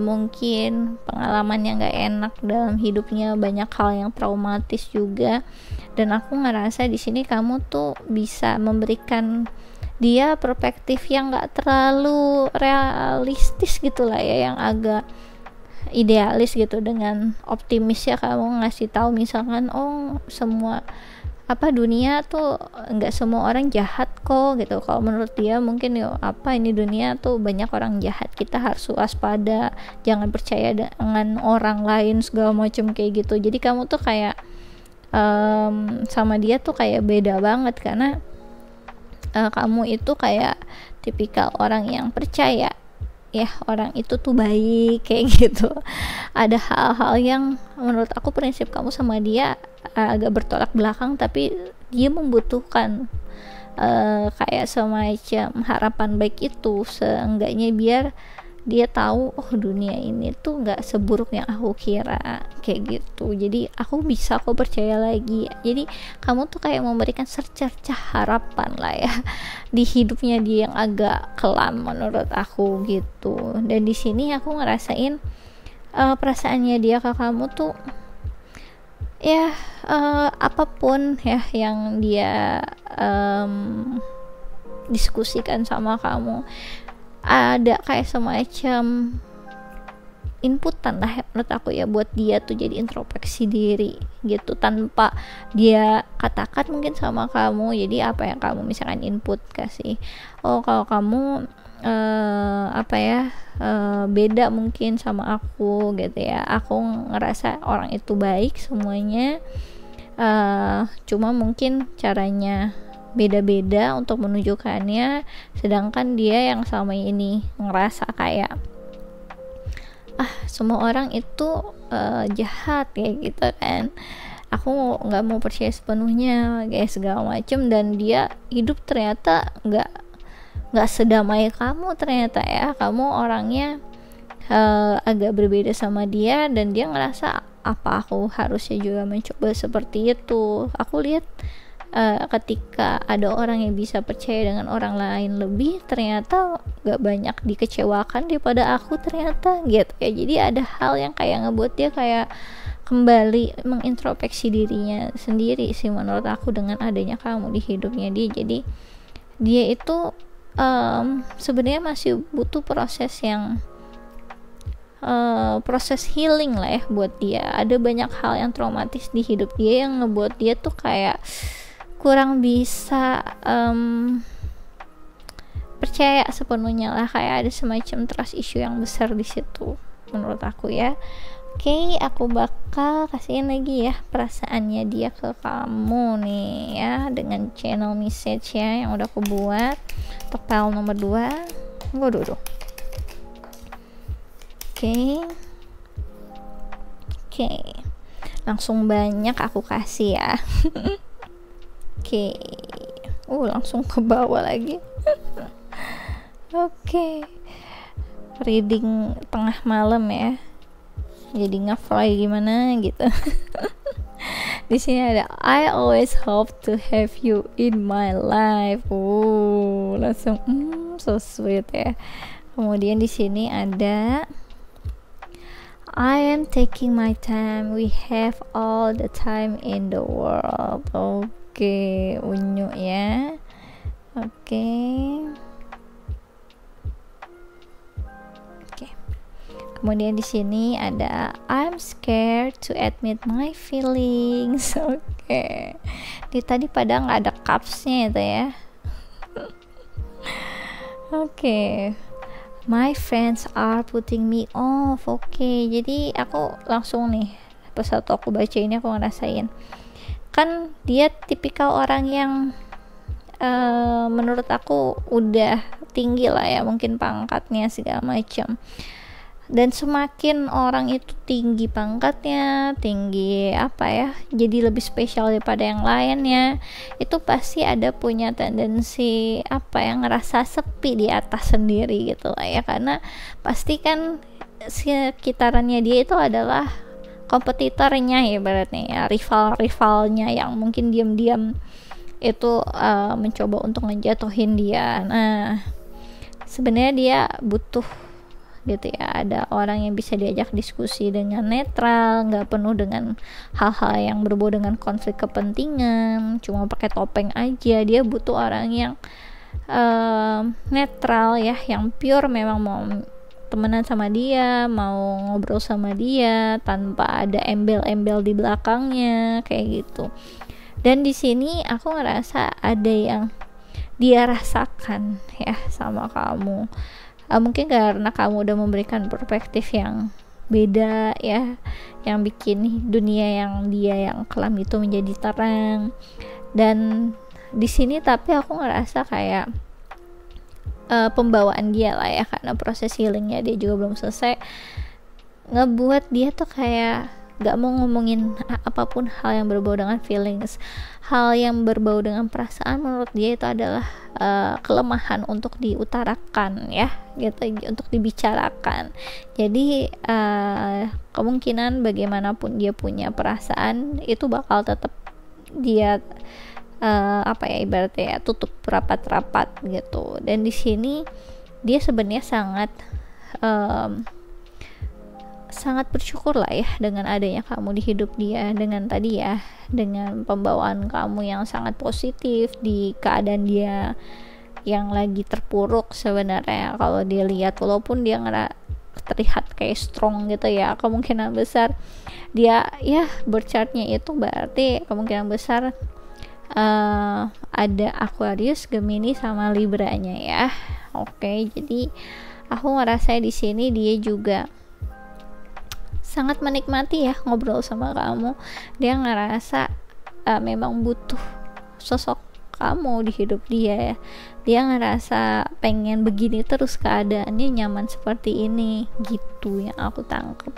mungkin pengalaman yang gak enak dalam hidupnya, banyak hal yang traumatis juga. Dan aku ngerasa di sini kamu tuh bisa memberikan dia perspektif yang gak terlalu realistis gitu lah ya, yang agak idealis gitu, dengan optimis ya. Kamu ngasih tahu misalkan semua dunia tuh nggak semua orang jahat kok gitu. Kalau menurut dia mungkin ini dunia tuh banyak orang jahat, kita harus waspada, jangan percaya dengan orang lain segala macam kayak gitu. Jadi kamu tuh kayak sama dia tuh kayak beda banget, karena kamu itu kayak tipikal orang yang percaya ya orang itu tuh baik kayak gitu. Ada hal-hal yang menurut aku prinsip kamu sama dia agak bertolak belakang, tapi dia membutuhkan kayak semacam harapan baik itu, seenggaknya biar dia tahu dunia ini tuh nggak seburuk yang aku kira kayak gitu. Jadi aku bisa kok percaya lagi. Jadi kamu tuh kayak memberikan secercah harapan lah ya di hidupnya dia yang agak kelam menurut aku gitu. Dan di sini aku ngerasain perasaannya dia ke kamu tuh ya apapun ya yang dia diskusikan sama kamu, ada kayak semacam inputan lah menurut aku ya, buat dia tuh jadi introspeksi diri gitu tanpa dia katakan mungkin sama kamu. Jadi apa yang kamu misalkan input kasih, kalau kamu beda mungkin sama aku gitu ya, aku ngerasa orang itu baik semuanya, cuma mungkin caranya beda-beda untuk menunjukkannya, sedangkan dia yang selama ini ngerasa kayak semua orang itu jahat kayak gitu kan, aku nggak mau percaya sepenuhnya kayak segala macem, dan dia hidup ternyata nggak sedamai kamu ternyata ya, kamu orangnya agak berbeda sama dia, dan dia ngerasa apa aku harusnya juga mencoba seperti itu. Aku lihat ketika ada orang yang bisa percaya dengan orang lain lebih, ternyata gak banyak dikecewakan daripada aku ternyata gitu ya. Jadi ada hal yang kayak ngebuat dia kayak kembali mengintrospeksi dirinya sendiri sih menurut aku dengan adanya kamu di hidupnya dia. Jadi dia itu sebenarnya masih butuh proses yang proses healing lah ya buat dia. Ada banyak hal yang traumatis di hidup dia yang ngebuat dia tuh kayak kurang bisa percaya sepenuhnya lah, kayak ada semacam trust issue yang besar di situ menurut aku ya. Oke, aku bakal kasihin lagi ya perasaannya dia ke kamu nih ya, dengan channel message ya yang udah aku buat untuk file nomor 2. Waduh. Oke, langsung banyak aku kasih ya. Oke, langsung ke bawah lagi. Oke. Reading tengah malam ya, jadi nge-fly gimana gitu. Di sini ada I always hope to have you in my life. Langsung so sweet ya. Kemudian di sini ada I am taking my time, we have all the time in the world. Oke, unyu ya. Oke. Kemudian di sini ada I'm scared to admit my feelings. Oke. Di tadi pada nggak ada capsnya itu ya. Oke. My friends are putting me off. Oke, jadi aku langsung nih pas satu aku baca ini aku ngerasain, kan dia tipikal orang yang menurut aku udah tinggi lah ya, mungkin pangkatnya segala macam. Dan semakin orang itu tinggi pangkatnya, tinggi apa ya, jadi lebih spesial daripada yang lainnya, itu pasti ada punya tendensi apa yang ngerasa sepi di atas sendiri gitu lah ya, karena pasti kan sekitarannya dia itu adalah kompetitornya ya, ibaratnya ya, rivalnya yang mungkin diam-diam itu mencoba untuk ngejatuhin dia. Nah, sebenarnya dia butuh gitu ya, ada orang yang bisa diajak diskusi dengan netral, nggak penuh dengan hal-hal yang berbau dengan konflik kepentingan, cuma pakai topeng aja. Dia butuh orang yang netral ya, yang pure, memang mau temenan sama dia, mau ngobrol sama dia tanpa ada embel-embel di belakangnya kayak gitu. Dan di sini aku ngerasa ada yang dia rasakan ya sama kamu. Mungkin karena kamu udah memberikan perspektif yang beda ya, yang bikin dunia yang dia yang kelam itu menjadi terang. Dan di sini tapi aku ngerasa kayak pembawaan dia lah ya, karena proses healingnya dia juga belum selesai, ngebuat dia tuh kayak gak mau ngomongin apapun hal yang berbau dengan feelings, hal yang berbau dengan perasaan. Menurut dia itu adalah kelemahan untuk diutarakan ya gitu, untuk dibicarakan. Jadi kemungkinan bagaimanapun dia punya perasaan itu bakal tetap dia apa ya, ibaratnya ya, tutup rapat-rapat gitu. Dan di sini dia sebenarnya sangat bersyukur lah ya dengan adanya kamu di hidup dia, dengan tadi ya, dengan pembawaan kamu yang sangat positif di keadaan dia yang lagi terpuruk. Sebenarnya kalau dia lihat, walaupun dia terlihat kayak strong gitu ya, kemungkinan besar dia ya berchartnya itu berarti kemungkinan besar ada Aquarius, Gemini sama Libranya ya. Oke, jadi aku ngerasa di sini dia juga sangat menikmati ya ngobrol sama kamu. Dia ngerasa memang butuh sosok kamu di hidup dia. Dia ngerasa pengen begini terus keadaannya, nyaman seperti ini gitu yang aku tangkep.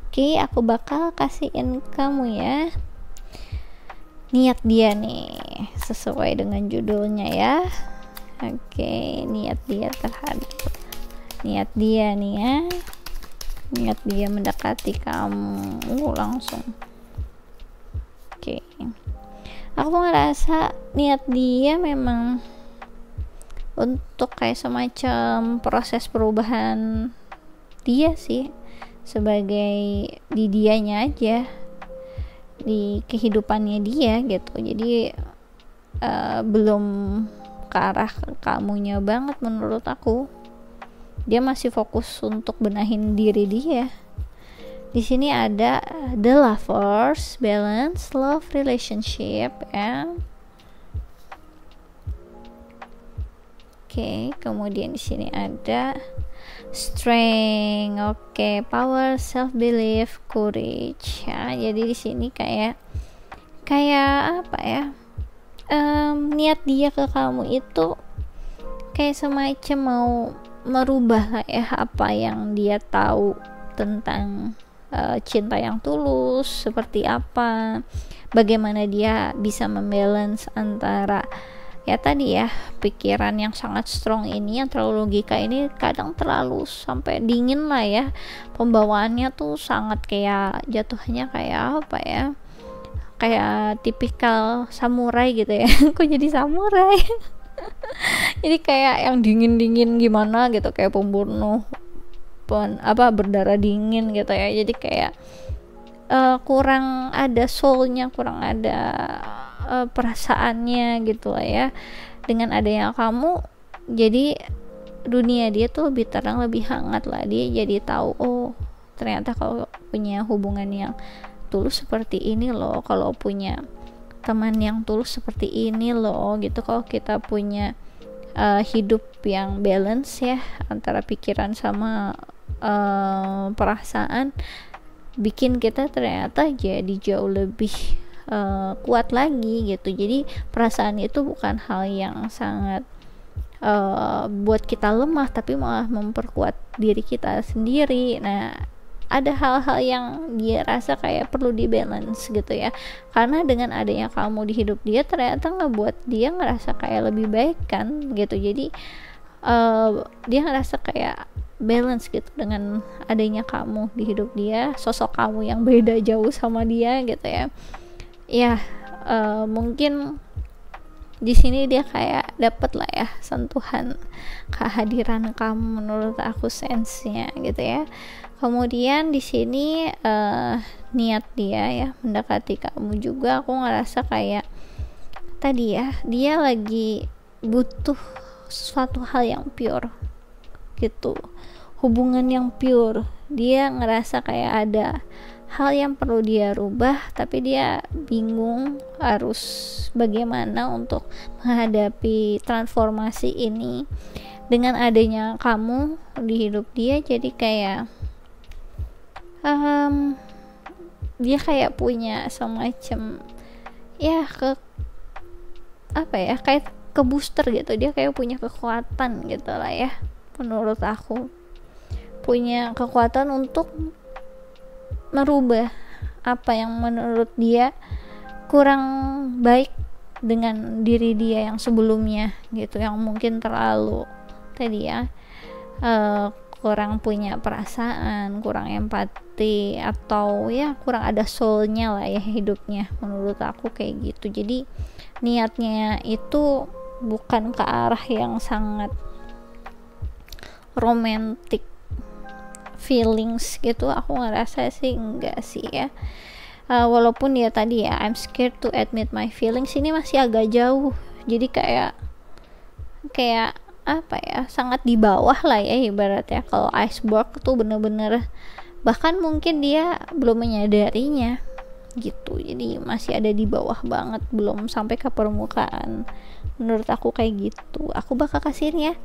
Oke, aku bakal kasihin kamu ya niat dia nih sesuai dengan judulnya ya. Oke, niat dia niat dia nih ya, niat dia mendekati kamu langsung. Oke, aku ngerasa niat dia memang untuk kayak semacam proses perubahan dia sih, sebagai di dianya aja, di kehidupannya dia gitu. Jadi belum ke arah kamunya banget menurut aku. Dia masih fokus untuk benahin diri dia. Di sini ada the lovers, balance, love relationship ya. Oke, kemudian di sini ada strength, oke, power, self belief, courage ya. Jadi di sini kayak apa ya? Niat dia ke kamu itu kayak semacam mau merubah lah ya apa yang dia tahu tentang cinta yang tulus seperti apa, bagaimana dia bisa membalance antara ya tadi ya pikiran yang sangat strong ini, yang terlalu logika ini kadang terlalu sampai dingin lah ya, pembawaannya tuh sangat kayak jatuhnya kayak apa ya, kayak tipikal samurai gitu ya. Kok jadi samurai? Jadi kayak yang dingin gimana gitu, kayak pembunuh berdarah dingin gitu ya. Jadi kayak kurang ada soulnya, kurang ada perasaannya gitu lah ya. Dengan adanya kamu, jadi dunia dia tuh lebih terang, lebih hangat lah. Dia jadi tahu, oh ternyata kalau punya hubungan yang tulus seperti ini loh, kalau punya teman yang tulus seperti ini loh gitu, kalau kita punya hidup yang balance ya antara pikiran sama perasaan, bikin kita ternyata jadi jauh lebih kuat lagi gitu. Jadi perasaan itu bukan hal yang sangat buat kita lemah, tapi malah memperkuat diri kita sendiri. Nah, ada hal-hal yang dia rasa kayak perlu dibalance gitu ya, karena dengan adanya kamu di hidup dia ternyata ngebuat dia ngerasa kayak lebih baik kan gitu. Jadi dia ngerasa kayak balance gitu dengan adanya kamu di hidup dia, sosok kamu yang beda jauh sama dia gitu ya. Ya mungkin di sini dia kayak dapet lah ya sentuhan kehadiran kamu, menurut aku sense-nya gitu ya. Kemudian di sini niat dia ya mendekati kamu juga, aku ngerasa kayak tadi ya, dia lagi butuh suatu hal yang pure gitu, hubungan yang pure. Dia ngerasa kayak ada hal yang perlu dia rubah, tapi dia bingung harus bagaimana untuk menghadapi transformasi ini. Dengan adanya kamu di hidup dia, jadi kayak dia kayak punya semacam ya kayak ke booster gitu. Dia kayak punya kekuatan gitu lah ya, menurut aku punya kekuatan untuk merubah apa yang menurut dia kurang baik dengan diri dia yang sebelumnya gitu, yang mungkin terlalu tadi ya kurang punya perasaan, kurang empati, atau ya kurang ada soulnya lah ya hidupnya, menurut aku kayak gitu. Jadi niatnya itu bukan ke arah yang sangat romantic feelings gitu, aku ngerasa sih enggak sih ya. Walaupun ya tadi ya I'm scared to admit my feelings, ini masih agak jauh. Jadi kayak apa ya, sangat di bawah lah ya ibaratnya. Kalau iceberg tuh bener-bener bahkan mungkin dia belum menyadarinya gitu, jadi masih ada di bawah banget, belum sampai ke permukaan, menurut aku kayak gitu. Aku bakal kasihin ya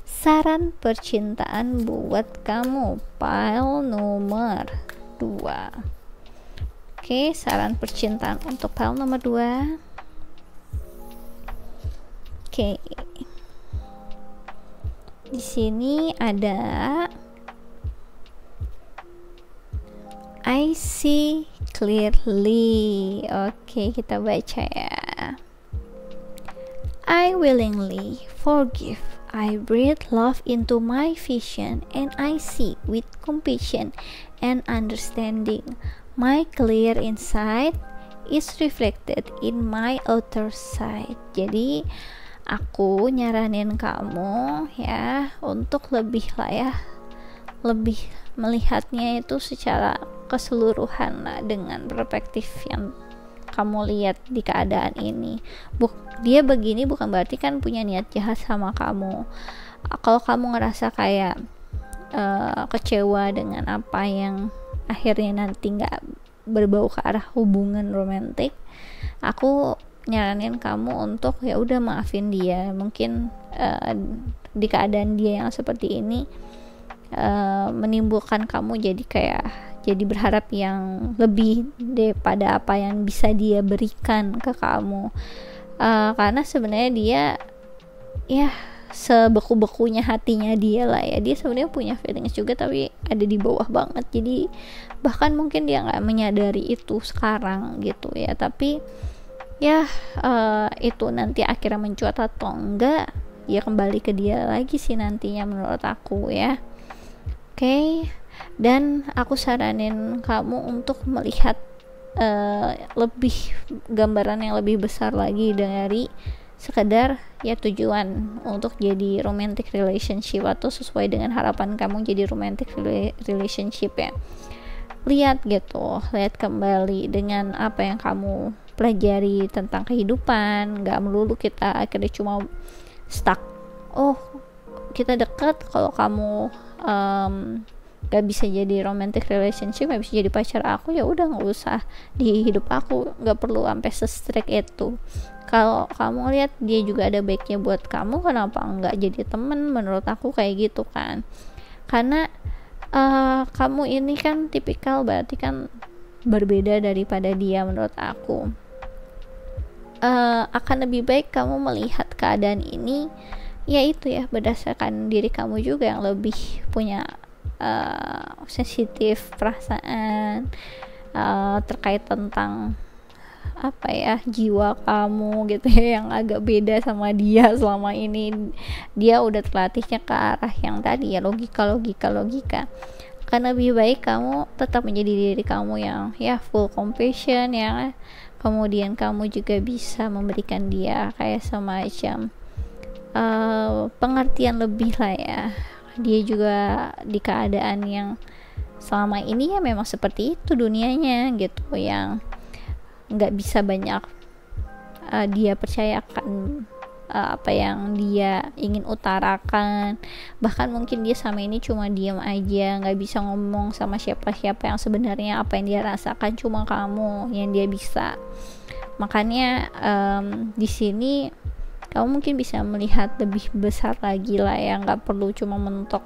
saran percintaan buat kamu, pile nomor 2. Oke, saran percintaan untuk pile nomor 2. Oke. Di sini ada I see clearly. Oke, kita baca ya. I willingly forgive. I breathe love into my vision and I see with compassion and understanding. My clear insight is reflected in my outer side. Jadi aku nyaranin kamu ya untuk lebih melihatnya itu secara keseluruhan lah, dengan perspektif yang kamu lihat di keadaan ini. Dia begini bukan berarti kan punya niat jahat sama kamu. Kalau kamu ngerasa kayak kecewa dengan apa yang akhirnya nanti nggak berbau ke arah hubungan romantis, aku nyaranin kamu untuk ya udah maafin dia. Mungkin di keadaan dia yang seperti ini menimbulkan kamu jadi berharap yang lebih daripada apa yang bisa dia berikan ke kamu, karena sebenarnya dia ya sebeku-bekunya hatinya dia lah ya, dia sebenarnya punya feelings juga tapi ada di bawah banget. Jadi bahkan mungkin dia nggak menyadari itu sekarang gitu ya, tapi ya itu nanti akhirnya mencuat atau enggak ya kembali ke dia lagi sih nantinya menurut aku ya. Oke. Dan aku saranin kamu untuk melihat lebih gambaran yang lebih besar lagi dari sekedar ya tujuan untuk jadi romantic relationship atau sesuai dengan harapan kamu jadi romantic relationship ya. Lihat kembali dengan apa yang kamu pelajari tentang kehidupan. Gak melulu kita akhirnya cuma stuck, oh kita dekat, kalau kamu gak bisa jadi romantic relationship, gak bisa jadi pacar aku, ya udah nggak usah di hidup aku, nggak perlu sampai se-strict itu. Kalau kamu lihat dia juga ada baiknya buat kamu, kenapa nggak jadi temen? Menurut aku kayak gitu kan, karena kamu ini kan tipikal, berarti kan berbeda daripada dia. Menurut aku akan lebih baik kamu melihat keadaan ini yaitu ya berdasarkan diri kamu juga yang lebih punya sensitif perasaan terkait tentang apa ya, jiwa kamu gitu ya, yang agak beda sama dia. Selama ini dia udah terlatihnya ke arah yang tadi ya, logika. Karena lebih baik kamu tetap menjadi diri kamu yang ya full compassion ya, kemudian kamu juga bisa memberikan dia kayak semacam pengertian lebih lah ya. Dia juga di keadaan yang selama ini ya memang seperti itu dunianya gitu, yang nggak bisa banyak dia percayakan apa yang dia ingin utarakan. Bahkan mungkin dia sama ini cuma diam aja, nggak bisa ngomong sama siapa-siapa yang sebenarnya apa yang dia rasakan, cuma kamu yang dia bisa. Makanya di sini kamu mungkin bisa melihat lebih besar lagi lah ya, nggak perlu cuma mentok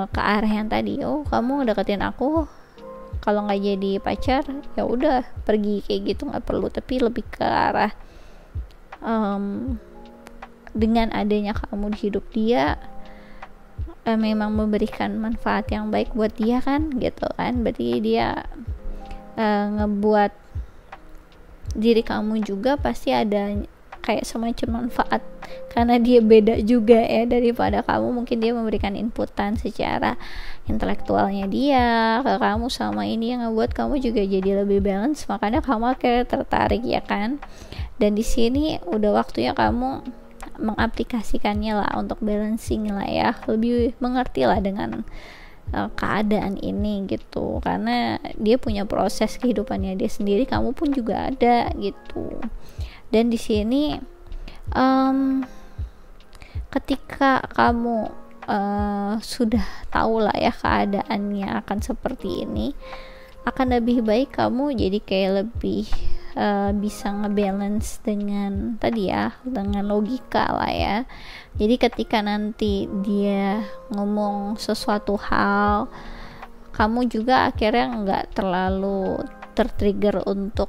ke arah yang tadi, oh kamu deketin aku, kalau nggak jadi pacar ya udah pergi, kayak gitu nggak perlu. Tapi lebih ke arah dengan adanya kamu di hidup dia memang memberikan manfaat yang baik buat dia kan, gitu kan. Berarti dia ngebuat diri kamu juga pasti ada kayak semacam manfaat, karena dia beda juga ya daripada kamu. Mungkin dia memberikan inputan secara intelektualnya dia ke kamu sama ini yang ngebuat kamu juga jadi lebih balance, makanya kamu akhirnya tertarik ya kan. Dan di sini udah waktunya kamu mengaplikasikannya lah untuk balancing lah ya, lebih mengerti lah dengan keadaan ini gitu, karena dia punya proses kehidupannya dia sendiri, kamu pun juga ada gitu. Dan di sini ketika kamu sudah tahu lah ya keadaannya akan seperti ini, akan lebih baik kamu jadi kayak lebih bisa ngebalance dengan tadi ya, dengan logika lah ya. Jadi ketika nanti dia ngomong sesuatu hal, kamu juga akhirnya nggak terlalu tertrigger untuk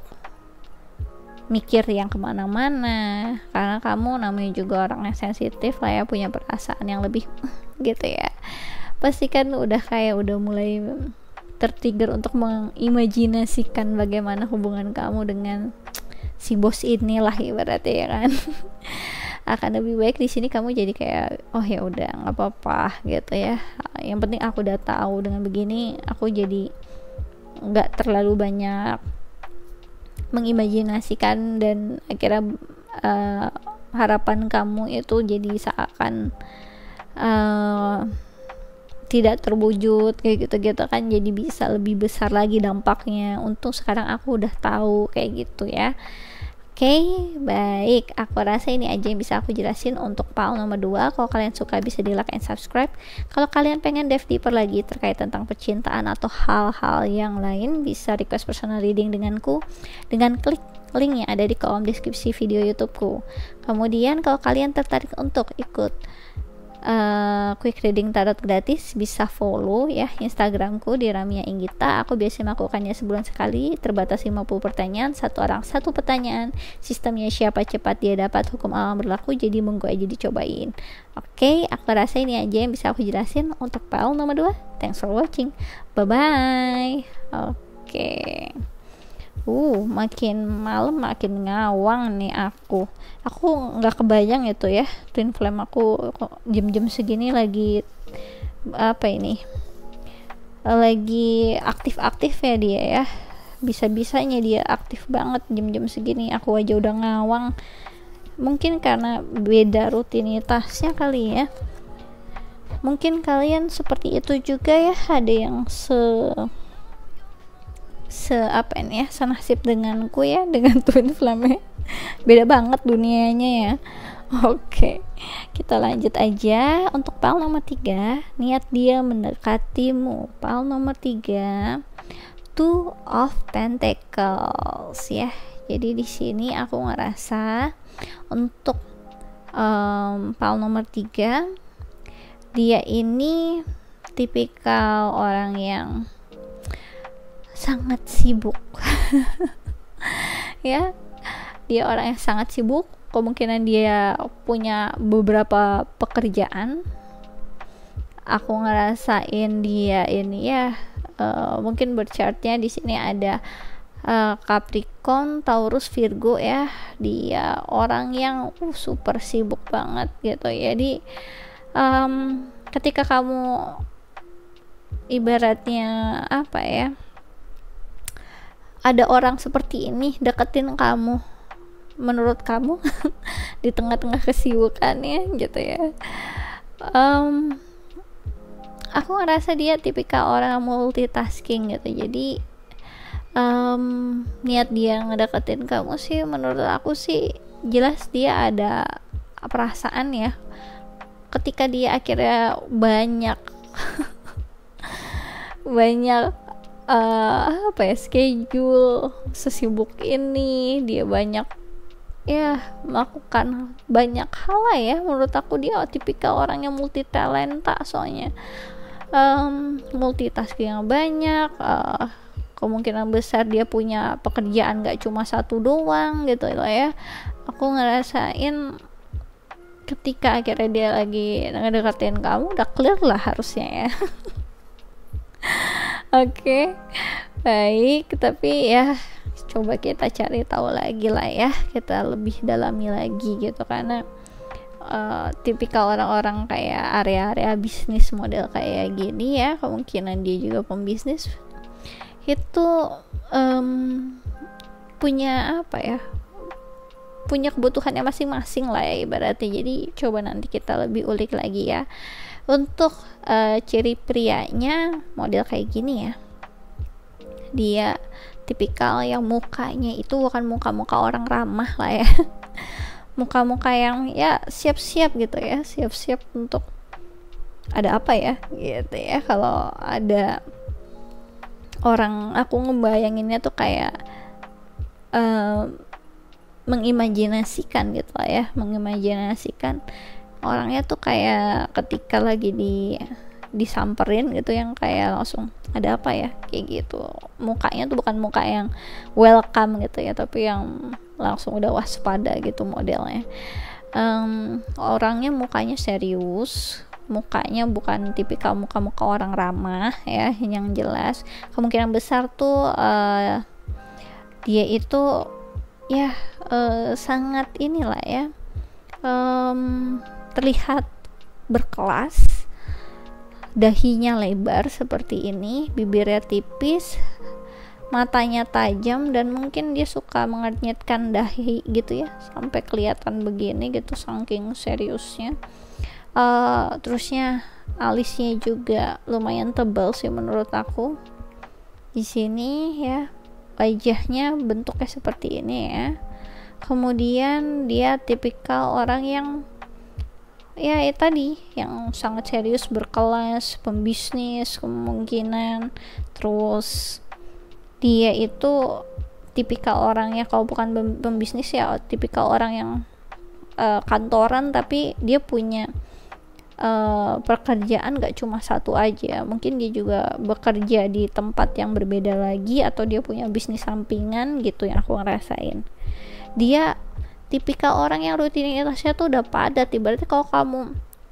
mikir yang kemana-mana, karena kamu namanya juga orang yang sensitif lah ya, punya perasaan yang lebih gitu ya. Pasti kan udah mulai tertrigger untuk mengimajinasikan bagaimana hubungan kamu dengan si bos inilah ibaratnya ya kan. Akan lebih baik di sini kamu jadi kayak oh ya udah nggak apa-apa gitu ya, yang penting aku udah tahu dengan begini, aku jadi nggak terlalu banyak mengimajinasikan, dan akhirnya harapan kamu itu jadi seakan tidak terwujud kayak gitu-gitu kan, jadi bisa lebih besar lagi dampaknya. Untuk sekarang aku udah tahu kayak gitu ya. Oke, baik. Aku rasa ini aja yang bisa aku jelasin untuk PAL nomor 2. Kalau kalian suka bisa di like and subscribe. Kalau kalian pengen dive deeper lagi terkait tentang percintaan atau hal-hal yang lain, bisa request personal reading denganku dengan klik link yang ada di kolom deskripsi video YouTubeku. Kemudian kalau kalian tertarik untuk ikut quick reading tarot gratis, bisa follow ya Instagramku di Ramia Inggita. Aku biasanya melakukannya sebulan sekali, terbatas 50 pertanyaan, satu orang satu pertanyaan. Sistemnya siapa cepat dia dapat, hukum alam berlaku, jadi monggo aja dicobain. Oke, aku rasa ini aja yang bisa aku jelasin untuk PAL nomor 2. Thanks for watching, bye bye. Oke. Makin malam makin ngawang nih aku nggak kebayang itu ya, twin flame aku kok jam-jam segini lagi lagi aktif-aktif ya dia ya, bisa-bisanya dia aktif banget jam-jam segini, aku aja udah ngawang. Mungkin karena beda rutinitasnya kali ya, mungkin kalian seperti itu juga ya, ada yang senasib denganku ya, dengan twin flame. Beda banget dunianya ya. Oke, kita lanjut aja untuk PAL nomor 3. Niat dia mendekatimu. PAL nomor 3, Two of Pentacles ya. Jadi di sini aku ngerasa untuk PAL nomor 3, dia ini tipikal orang yang sangat sibuk. Ya, dia orang yang sangat sibuk. Kemungkinan dia punya beberapa pekerjaan. Aku ngerasain dia ini ya, mungkin berchartnya di sini ada Capricorn, Taurus, Virgo ya. Dia orang yang super sibuk banget gitu. Jadi ketika kamu ibaratnya ada orang seperti ini deketin kamu, menurut kamu di tengah-tengah kesibukannya gitu ya, aku ngerasa dia tipikal orang multitasking gitu. Jadi niat dia ngedeketin kamu sih, menurut aku sih jelas dia ada perasaan ya. Ketika dia akhirnya banyak schedule sesibuk ini, dia banyak ya melakukan banyak hal lah ya. Menurut aku dia tipikal orang yang multi talenta, soalnya multitasking yang banyak. Kemungkinan besar dia punya pekerjaan gak cuma satu doang gitu lah ya. Aku ngerasain ketika akhirnya dia lagi ngedeketin kamu udah clear lah harusnya ya. Oke, baik, tapi ya coba kita cari tahu lagi lah ya, kita lebih dalami lagi gitu, karena tipikal orang-orang kayak area-area bisnis model kayak gini ya, kemungkinan dia juga pembisnis itu punya punya kebutuhannya masing-masing lah ya ibaratnya. Jadi coba nanti kita lebih ulik lagi ya. Untuk ciri prianya model kayak gini ya, dia tipikal yang mukanya itu bukan muka-muka orang ramah lah ya. Muka-muka yang ya siap-siap gitu ya, siap-siap untuk ada apa ya gitu ya. Kalau ada orang, aku ngebayanginnya tuh kayak mengimajinasikan gitu lah ya, mengimajinasikan orangnya tuh kayak ketika lagi disamperin gitu, yang kayak langsung ada apa ya kayak gitu. Mukanya tuh bukan muka yang welcome gitu ya, tapi yang langsung udah waspada gitu modelnya. Orangnya mukanya serius, mukanya bukan tipikal muka-muka orang ramah ya, yang jelas kemungkinan besar tuh dia itu ya sangat inilah ya, terlihat berkelas, dahinya lebar seperti ini, bibirnya tipis, matanya tajam, dan mungkin dia suka mengernyitkan dahi gitu ya sampai kelihatan begini gitu saking seriusnya. Terusnya alisnya juga lumayan tebal sih menurut aku. Di sini ya wajahnya bentuknya seperti ini ya. Kemudian dia tipikal orang yang ya tadi yang sangat serius, berkelas, pembisnis kemungkinan. Terus dia itu tipikal orangnya, kalau bukan pembisnis ya tipikal orang yang kantoran, tapi dia punya pekerjaan gak cuma satu aja, mungkin dia juga bekerja di tempat yang berbeda lagi, atau dia punya bisnis sampingan gitu yang aku ngerasain. Dia tipikal orang yang rutinitasnya tuh udah padat, ibaratnya kalau kamu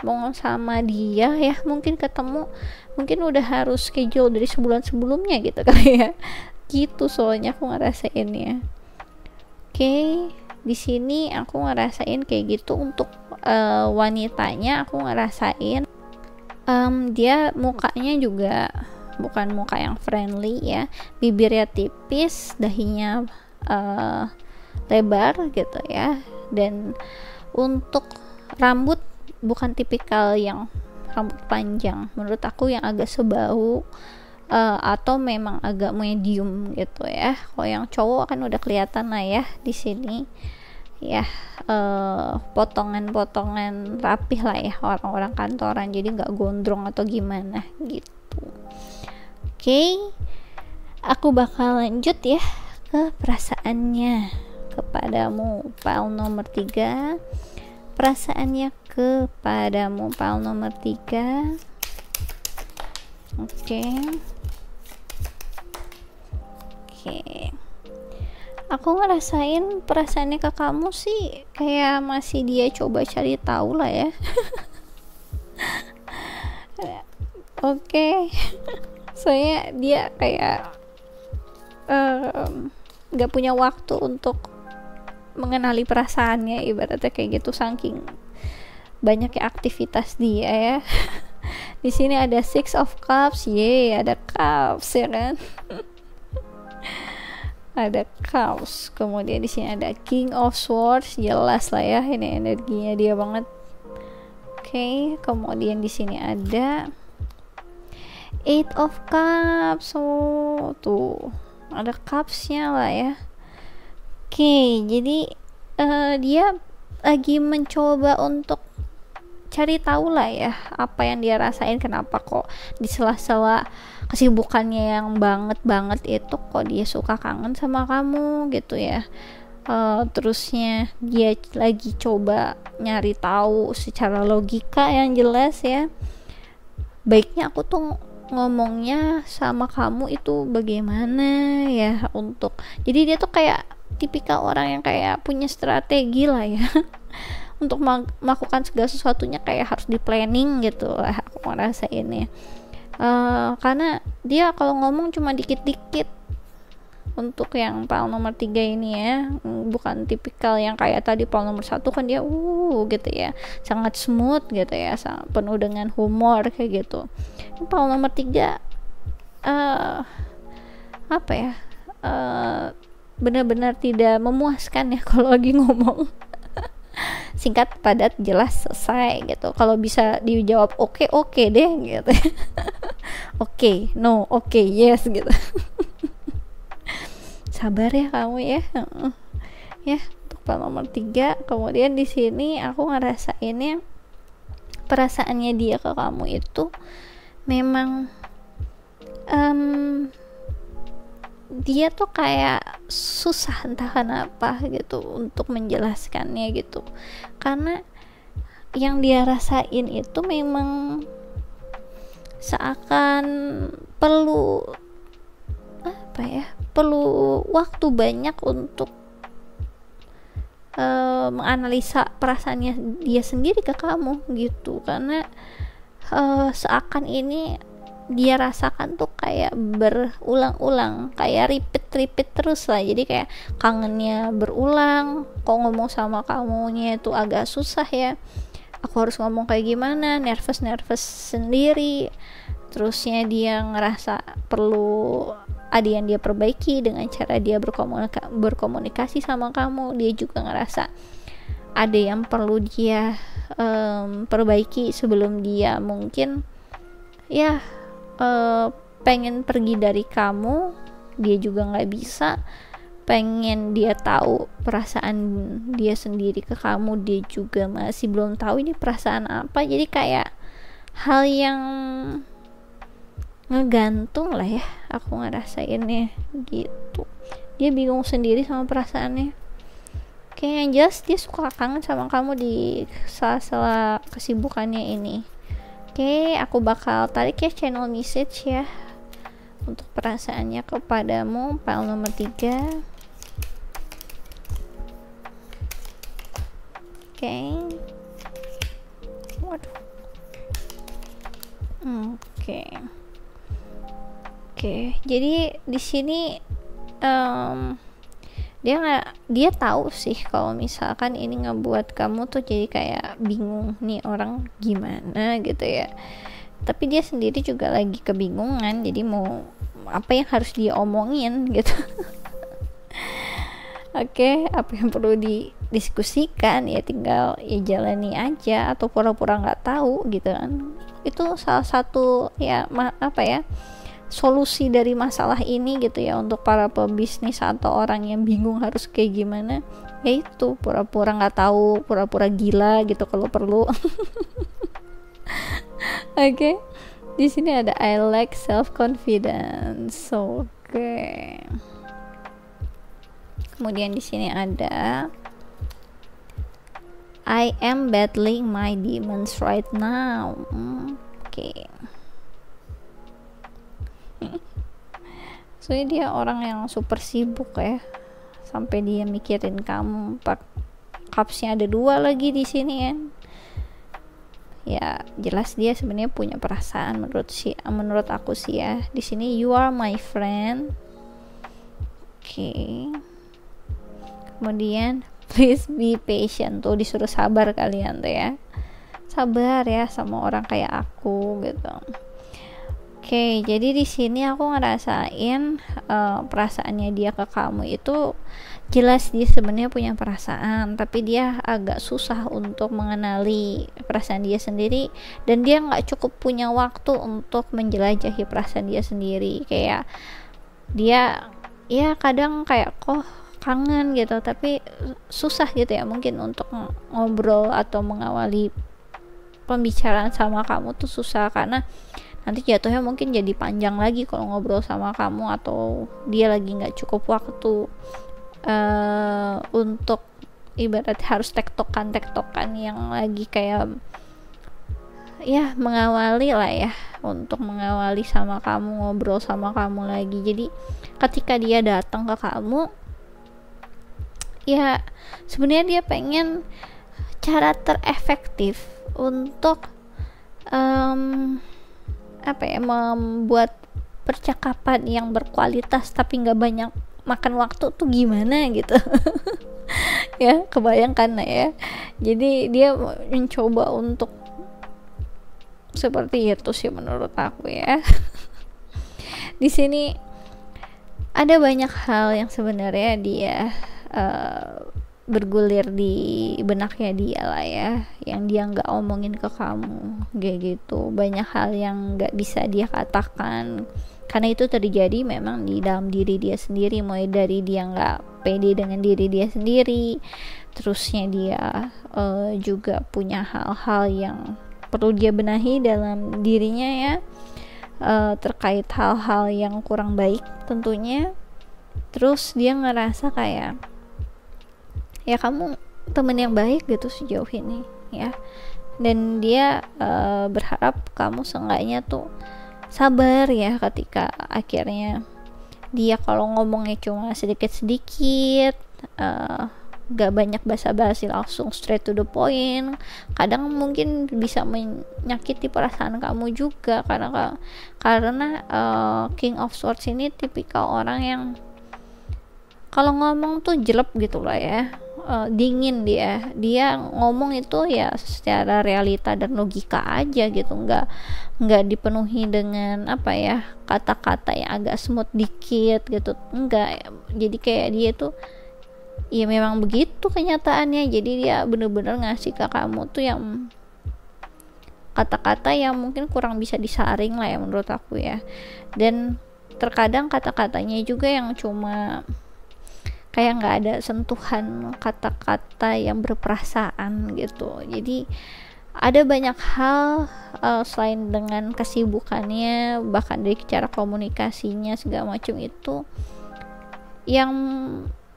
mau sama dia ya mungkin ketemu mungkin udah harus schedule dari sebulan sebelumnya gitu kali ya, gitu soalnya aku ngerasainnya. Oke, di sini aku ngerasain kayak gitu. Untuk wanitanya aku ngerasain dia mukanya juga bukan muka yang friendly ya, bibirnya tipis, dahinya lebar gitu ya, dan untuk rambut bukan tipikal yang rambut panjang, menurut aku yang agak sebahu atau memang agak medium gitu ya. Kalau yang cowok kan udah kelihatan lah ya di sini ya, potongan-potongan rapih lah ya orang-orang kantoran, jadi nggak gondrong atau gimana gitu. Oke, aku bakal lanjut ya ke perasaannya kepadamu, file nomor 3. Perasaannya kepadamu, file nomor 3. Oke. Aku ngerasain perasaannya ke kamu sih kayak masih dia coba cari tahu lah ya. Oke. Soalnya dia kayak gak punya waktu untuk mengenali perasaannya, ibaratnya kayak gitu saking banyaknya aktivitas dia ya. Di sini ada Six of Cups, ada Cups ya kan. Ada Cups, kemudian di sini ada King of Swords, jelas lah ya ini energinya dia banget. Oke, kemudian di sini ada Eight of Cups, tuh ada Cupsnya lah ya. Oke, jadi dia lagi mencoba untuk cari tahu lah ya apa yang dia rasain, kenapa kok di sela-sela kesibukannya yang banget itu kok dia suka kangen sama kamu gitu ya. Terusnya dia lagi coba nyari tahu secara logika yang jelas ya, baiknya aku tuh ngomongnya sama kamu itu bagaimana ya, untuk jadi dia tuh kayak tipikal orang yang kayak punya strategi lah ya untuk melakukan segala sesuatunya kayak harus di planning gitu lah aku merasa ini. Karena dia kalau ngomong cuma dikit-dikit. Untuk yang pal nomor 3 ini ya, bukan tipikal yang kayak tadi pal nomor 1 kan dia gitu ya, sangat smooth gitu ya, sangat penuh dengan humor kayak gitu. Pal nomor 3 apa ya, benar-benar tidak memuaskan ya kalau lagi ngomong. Singkat, padat, jelas, selesai gitu. Kalau bisa dijawab oke deh gitu. Oke, no, oke, yes gitu. Sabar ya kamu ya. Ya, untuk file nomor 3. Kemudian di sini aku ngerasainnya perasaannya dia ke kamu itu memang dia tuh kayak susah entah kenapa gitu untuk menjelaskannya gitu, karena yang dia rasain itu memang seakan perlu waktu banyak untuk menganalisa perasaannya dia sendiri ke kamu gitu, karena seakan ini dia rasakan tuh kayak berulang-ulang, kayak repeat terus lah. Jadi kayak kangennya berulang, kok ngomong sama kamunya itu agak susah ya, aku harus ngomong kayak gimana, nervous sendiri. Terusnya dia ngerasa perlu ada yang dia perbaiki dengan cara dia berkomunikasi sama kamu. Dia juga ngerasa ada yang perlu dia perbaiki sebelum dia mungkin ya pengen pergi dari kamu. Dia juga nggak bisa, pengen dia tahu perasaan dia sendiri ke kamu, dia juga masih belum tahu ini perasaan apa. Jadi kayak hal yang ngegantung lah ya, aku ngerasainnya gitu. Dia bingung sendiri sama perasaannya. Oke, yang jelas dia suka kangen sama kamu di sela-sela kesibukannya ini. Oke, aku bakal tarik ya channel message ya untuk perasaannya kepadamu, file nomor 3. Oke. Waduh. Oke, jadi di sini dia tahu sih kalau misalkan ini ngebuat kamu tuh jadi kayak bingung nih orang gimana gitu ya. Tapi dia sendiri juga lagi kebingungan, jadi mau apa yang harus dia omongin gitu. Oke, apa yang perlu didiskusikan ya tinggal ya jalani aja atau pura-pura nggak tahu gitu kan. Itu salah satu ya solusi dari masalah ini gitu ya, untuk para pebisnis atau orang yang bingung harus kayak gimana, yaitu pura-pura nggak tahu, pura-pura gila gitu kalau perlu. Oke. Di sini ada I lack self confidence. Oke. Kemudian di sini ada I am battling my demons right now. Oke. Soalnya dia orang yang super sibuk ya, sampai dia mikirin kamu. Cupsnya ada 2 lagi di sini kan. Ya jelas dia sebenarnya punya perasaan menurut aku sih ya. Di sini you are my friend. Oke. Kemudian please be patient, tuh disuruh sabar kalian tuh ya. Sabar ya sama orang kayak aku gitu. Oke, jadi di sini aku ngerasain perasaannya dia ke kamu itu jelas dia sebenarnya punya perasaan, tapi dia agak susah untuk mengenali perasaan dia sendiri, dan dia nggak cukup punya waktu untuk menjelajahi perasaan dia sendiri. Kayak dia ya kadang kayak kok kangen gitu, tapi susah gitu ya mungkin untuk ngobrol atau mengawali pembicaraan sama kamu tuh susah, karena nanti jatuhnya mungkin jadi panjang lagi kalau ngobrol sama kamu, atau dia lagi nggak cukup waktu untuk ibarat harus tektokan yang lagi kayak ya mengawali lah ya, untuk mengawali sama kamu, ngobrol sama kamu lagi. Jadi ketika dia datang ke kamu ya sebenarnya dia pengen cara terefektif untuk membuat percakapan yang berkualitas tapi nggak banyak makan waktu tuh gimana gitu. Ya kebayangkan lah ya. Jadi dia mencoba untuk seperti itu sih menurut aku ya. Di sini ada banyak hal yang sebenarnya dia bergulir di benaknya dia lah ya, yang dia nggak omongin ke kamu kayak gitu. Banyak hal yang nggak bisa dia katakan karena itu terjadi memang di dalam diri dia sendiri, mulai dari dia nggak pede dengan diri dia sendiri, terusnya dia juga punya hal-hal yang perlu dia benahi dalam dirinya ya, terkait hal-hal yang kurang baik tentunya. Terus dia ngerasa kayak ya kamu temen yang baik gitu sejauh ini ya, dan dia berharap kamu seenggaknya tuh sabar ya ketika akhirnya dia kalau ngomongnya cuma sedikit-sedikit gak banyak basa-basi, langsung straight to the point. Kadang mungkin bisa menyakiti perasaan kamu juga, karena King of Swords ini tipikal orang yang kalau ngomong tuh jelek gitu lah ya, dingin. Dia ngomong itu ya secara realita dan logika aja gitu, nggak dipenuhi dengan apa ya, kata-kata yang agak smooth dikit gitu, enggak. Jadi kayak dia tuh ya memang begitu kenyataannya. Jadi dia bener-bener ngasih ke kamu tuh yang kata-kata yang mungkin kurang bisa disaring lah ya menurut aku ya. Dan terkadang kata-katanya juga yang cuma kayak nggak ada sentuhan kata-kata yang berperasaan gitu. Jadi ada banyak hal selain dengan kesibukannya, bahkan dari cara komunikasinya segala macam itu, yang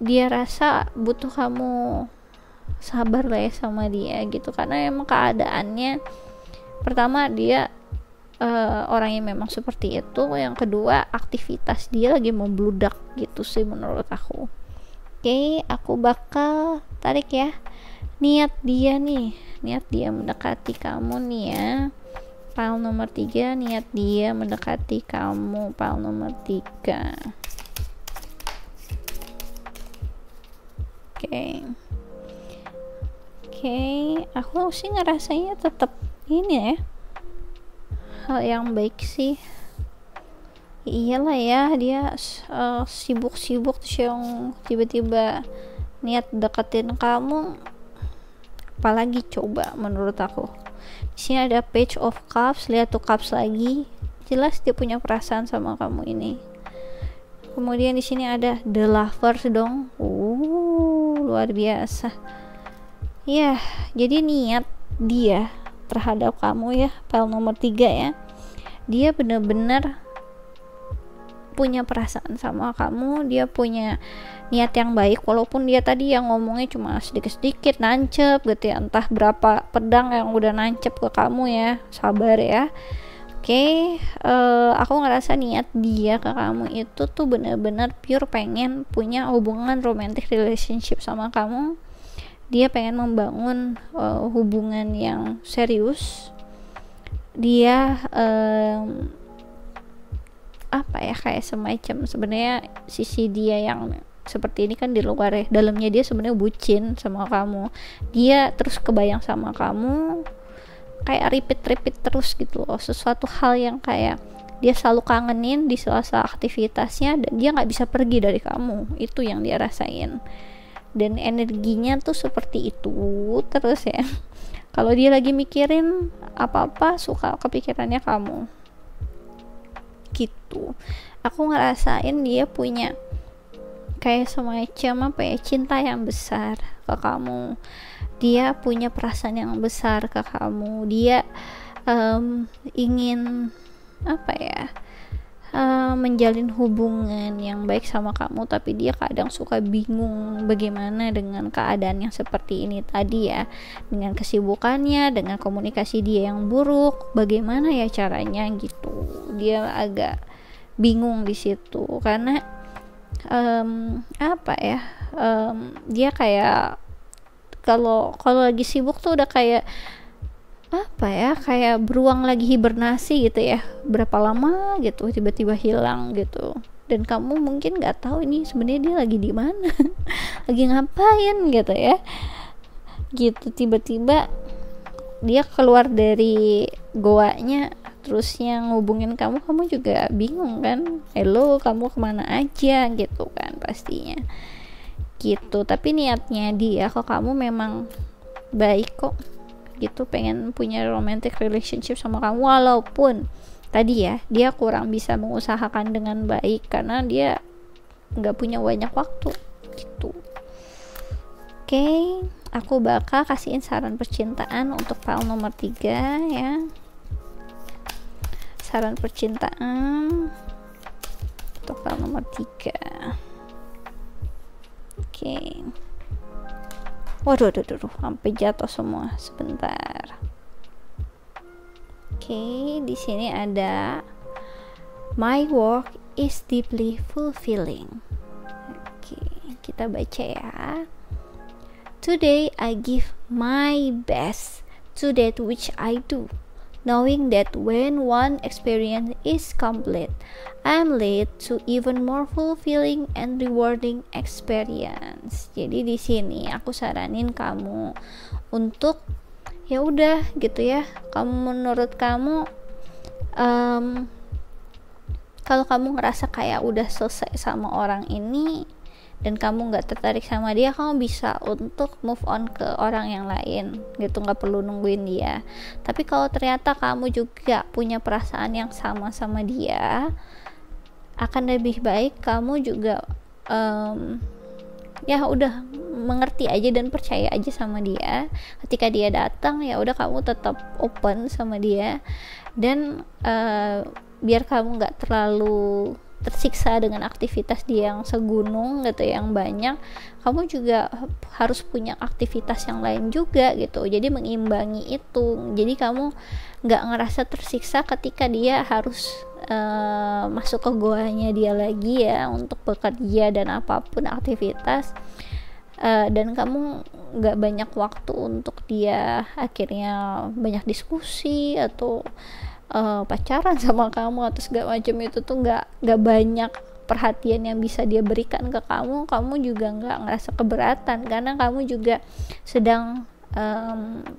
dia rasa butuh kamu sabar lah ya sama dia gitu. Karena emang keadaannya, pertama dia orang yang memang seperti itu, yang kedua aktivitas dia lagi membludak gitu sih menurut aku. Oke, aku bakal tarik ya niat dia mendekati kamu nih ya, pile nomor 3. Niat dia mendekati kamu, pile nomor 3. Oke, aku sih ngerasanya tetap ini ya, hal yang baik sih. Iyalah ya, dia sibuk-sibuk terus yang tiba-tiba niat deketin kamu, apalagi coba menurut aku. Di sini ada Page of Cups, lihat tuh cups lagi, jelas dia punya perasaan sama kamu ini. Kemudian di sini ada The Lovers dong, luar biasa ya. Jadi niat dia terhadap kamu ya, pile nomor 3 ya, dia bener-bener punya perasaan sama kamu, dia punya niat yang baik, walaupun dia tadi yang ngomongnya cuma sedikit-sedikit nancep gitu ya, entah berapa pedang yang udah nancep ke kamu ya, sabar ya. Oke, aku ngerasa niat dia ke kamu itu tuh bener-bener pure pengen punya hubungan romantic relationship sama kamu. Dia pengen membangun hubungan yang serius. Dia apa ya, kayak semacam, sebenarnya sisi dia yang seperti ini kan di luar ya, dalamnya dia sebenarnya bucin sama kamu. Dia terus kebayang sama kamu, kayak repeat terus gitu loh, sesuatu hal yang kayak dia selalu kangenin di sela-sela aktivitasnya, dan dia nggak bisa pergi dari kamu. Itu yang dia rasain, dan energinya tuh seperti itu terus ya. Kalau dia lagi mikirin apa-apa, suka kepikirannya kamu gitu. Aku ngerasain dia punya kayak semacam apa ya, cinta yang besar ke kamu. Dia punya perasaan yang besar ke kamu. Dia ingin apa ya, menjalin hubungan yang baik sama kamu, tapi dia kadang suka bingung bagaimana dengan keadaan yang seperti ini tadi ya, dengan kesibukannya, dengan komunikasi dia yang buruk, bagaimana ya caranya gitu. Dia agak bingung di situ karena apa ya, dia kayak kalau lagi sibuk tuh udah kayak apa ya, kayak beruang lagi hibernasi gitu ya, berapa lama gitu tiba-tiba hilang gitu, dan kamu mungkin nggak tahu ini sebenarnya dia lagi di mana lagi ngapain gitu ya, gitu. Tiba-tiba dia keluar dari goanya, terus yang ngubungin kamu juga bingung kan, hello kamu kemana aja gitu kan pastinya gitu. Tapi niatnya dia ke kamu memang baik kok gitu, pengen punya romantic relationship sama kamu, walaupun tadi ya dia kurang bisa mengusahakan dengan baik karena dia nggak punya banyak waktu gitu. Oke, aku bakal kasihin saran percintaan untuk pile nomor 3 ya. Saran percintaan untuk pile nomor 3. Oke. Waduh, sampai jatuh semua. Sebentar. Oke, di sini ada my work is deeply fulfilling. Oke, kita baca ya. Today I give my best to that which I do, knowing that when one experience is complete, I'm led to even more fulfilling and rewarding experience. Jadi di sini aku saranin kamu untuk ya udah gitu ya. Menurut kamu kalau kamu ngerasa kayak udah selesai sama orang ini dan kamu nggak tertarik sama dia, kamu bisa untuk move on ke orang yang lain gitu, nggak perlu nungguin dia. Tapi kalau ternyata kamu juga punya perasaan yang sama dia, akan lebih baik kamu juga ya udah mengerti aja dan percaya aja sama dia. Ketika dia datang ya udah kamu tetap open sama dia, dan biar kamu nggak terlalu tersiksa dengan aktivitas dia yang segunung gitu, yang banyak. Kamu juga harus punya aktivitas yang lain juga gitu, jadi mengimbangi itu. Jadi kamu nggak ngerasa tersiksa ketika dia harus masuk ke goanya dia lagi ya untuk bekerja dan apapun aktivitas, dan kamu nggak banyak waktu untuk dia, akhirnya banyak diskusi atau pacaran sama kamu atau segala macam. Itu tuh nggak banyak perhatian yang bisa dia berikan ke kamu. Kamu juga nggak ngerasa keberatan karena kamu juga sedang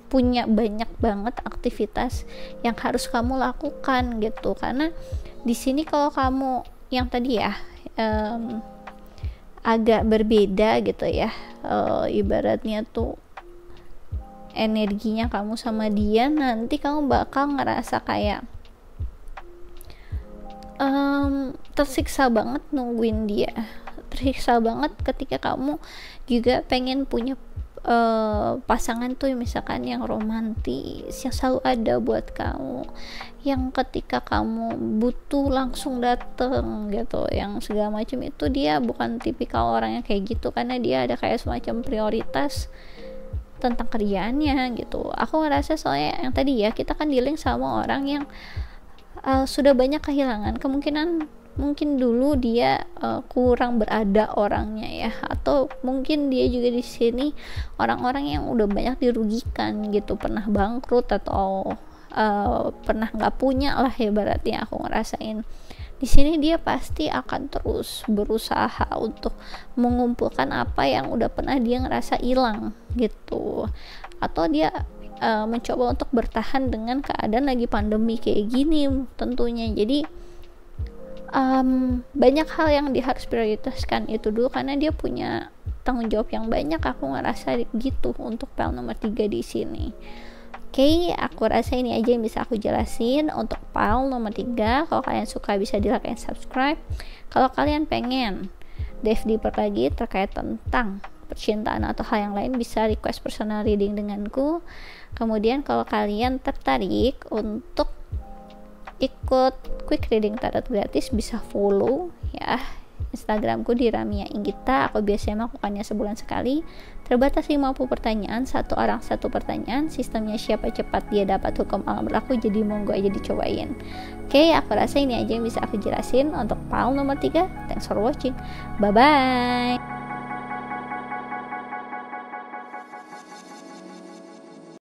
punya banyak banget aktivitas yang harus kamu lakukan gitu. Karena di sini kalau kamu yang tadi ya agak berbeda gitu ya, ibaratnya tuh energinya kamu sama dia, nanti kamu bakal ngerasa kayak tersiksa banget nungguin dia, tersiksa banget ketika kamu juga pengen punya pasangan tuh misalkan yang romantis, yang selalu ada buat kamu, yang ketika kamu butuh langsung dateng gitu, yang segala macam. Itu dia bukan tipikal orang yang kayak gitu, karena dia ada kayak semacam prioritas tentang kerjaannya gitu. Aku ngerasa soalnya yang tadi ya, kita kan dealing sama orang yang sudah banyak kehilangan. Kemungkinan mungkin dulu dia kurang berada orangnya ya, atau mungkin dia juga di sini orang-orang yang udah banyak dirugikan gitu, pernah bangkrut atau pernah nggak punya lah ya ibaratnya. Aku ngerasain di sini dia pasti akan terus berusaha untuk mengumpulkan apa yang udah pernah dia ngerasa hilang gitu, atau dia mencoba untuk bertahan dengan keadaan lagi pandemi kayak gini tentunya. Jadi banyak hal yang dia harus prioritaskan itu dulu karena dia punya tanggung jawab yang banyak. Aku ngerasa gitu untuk PL nomor 3 di sini. Oke, aku rasa ini aja yang bisa aku jelasin untuk PAL nomor 3. Kalau kalian suka bisa di like and subscribe. Kalau kalian pengen dive deeper lagi terkait tentang percintaan atau hal yang lain, bisa request personal reading denganku. Kemudian kalau kalian tertarik untuk ikut quick reading tarot gratis, bisa follow ya Instagramku di Ramia Inggita. Aku biasanya melakukannya sebulan sekali. Terbatas 50 pertanyaan, satu orang satu pertanyaan. Sistemnya siapa cepat dia dapat, hukum alam berlaku, jadi monggo aja dicobain. Oke, aku rasa ini aja yang bisa aku jelasin untuk PAL nomor 3. Thanks for watching. Bye bye.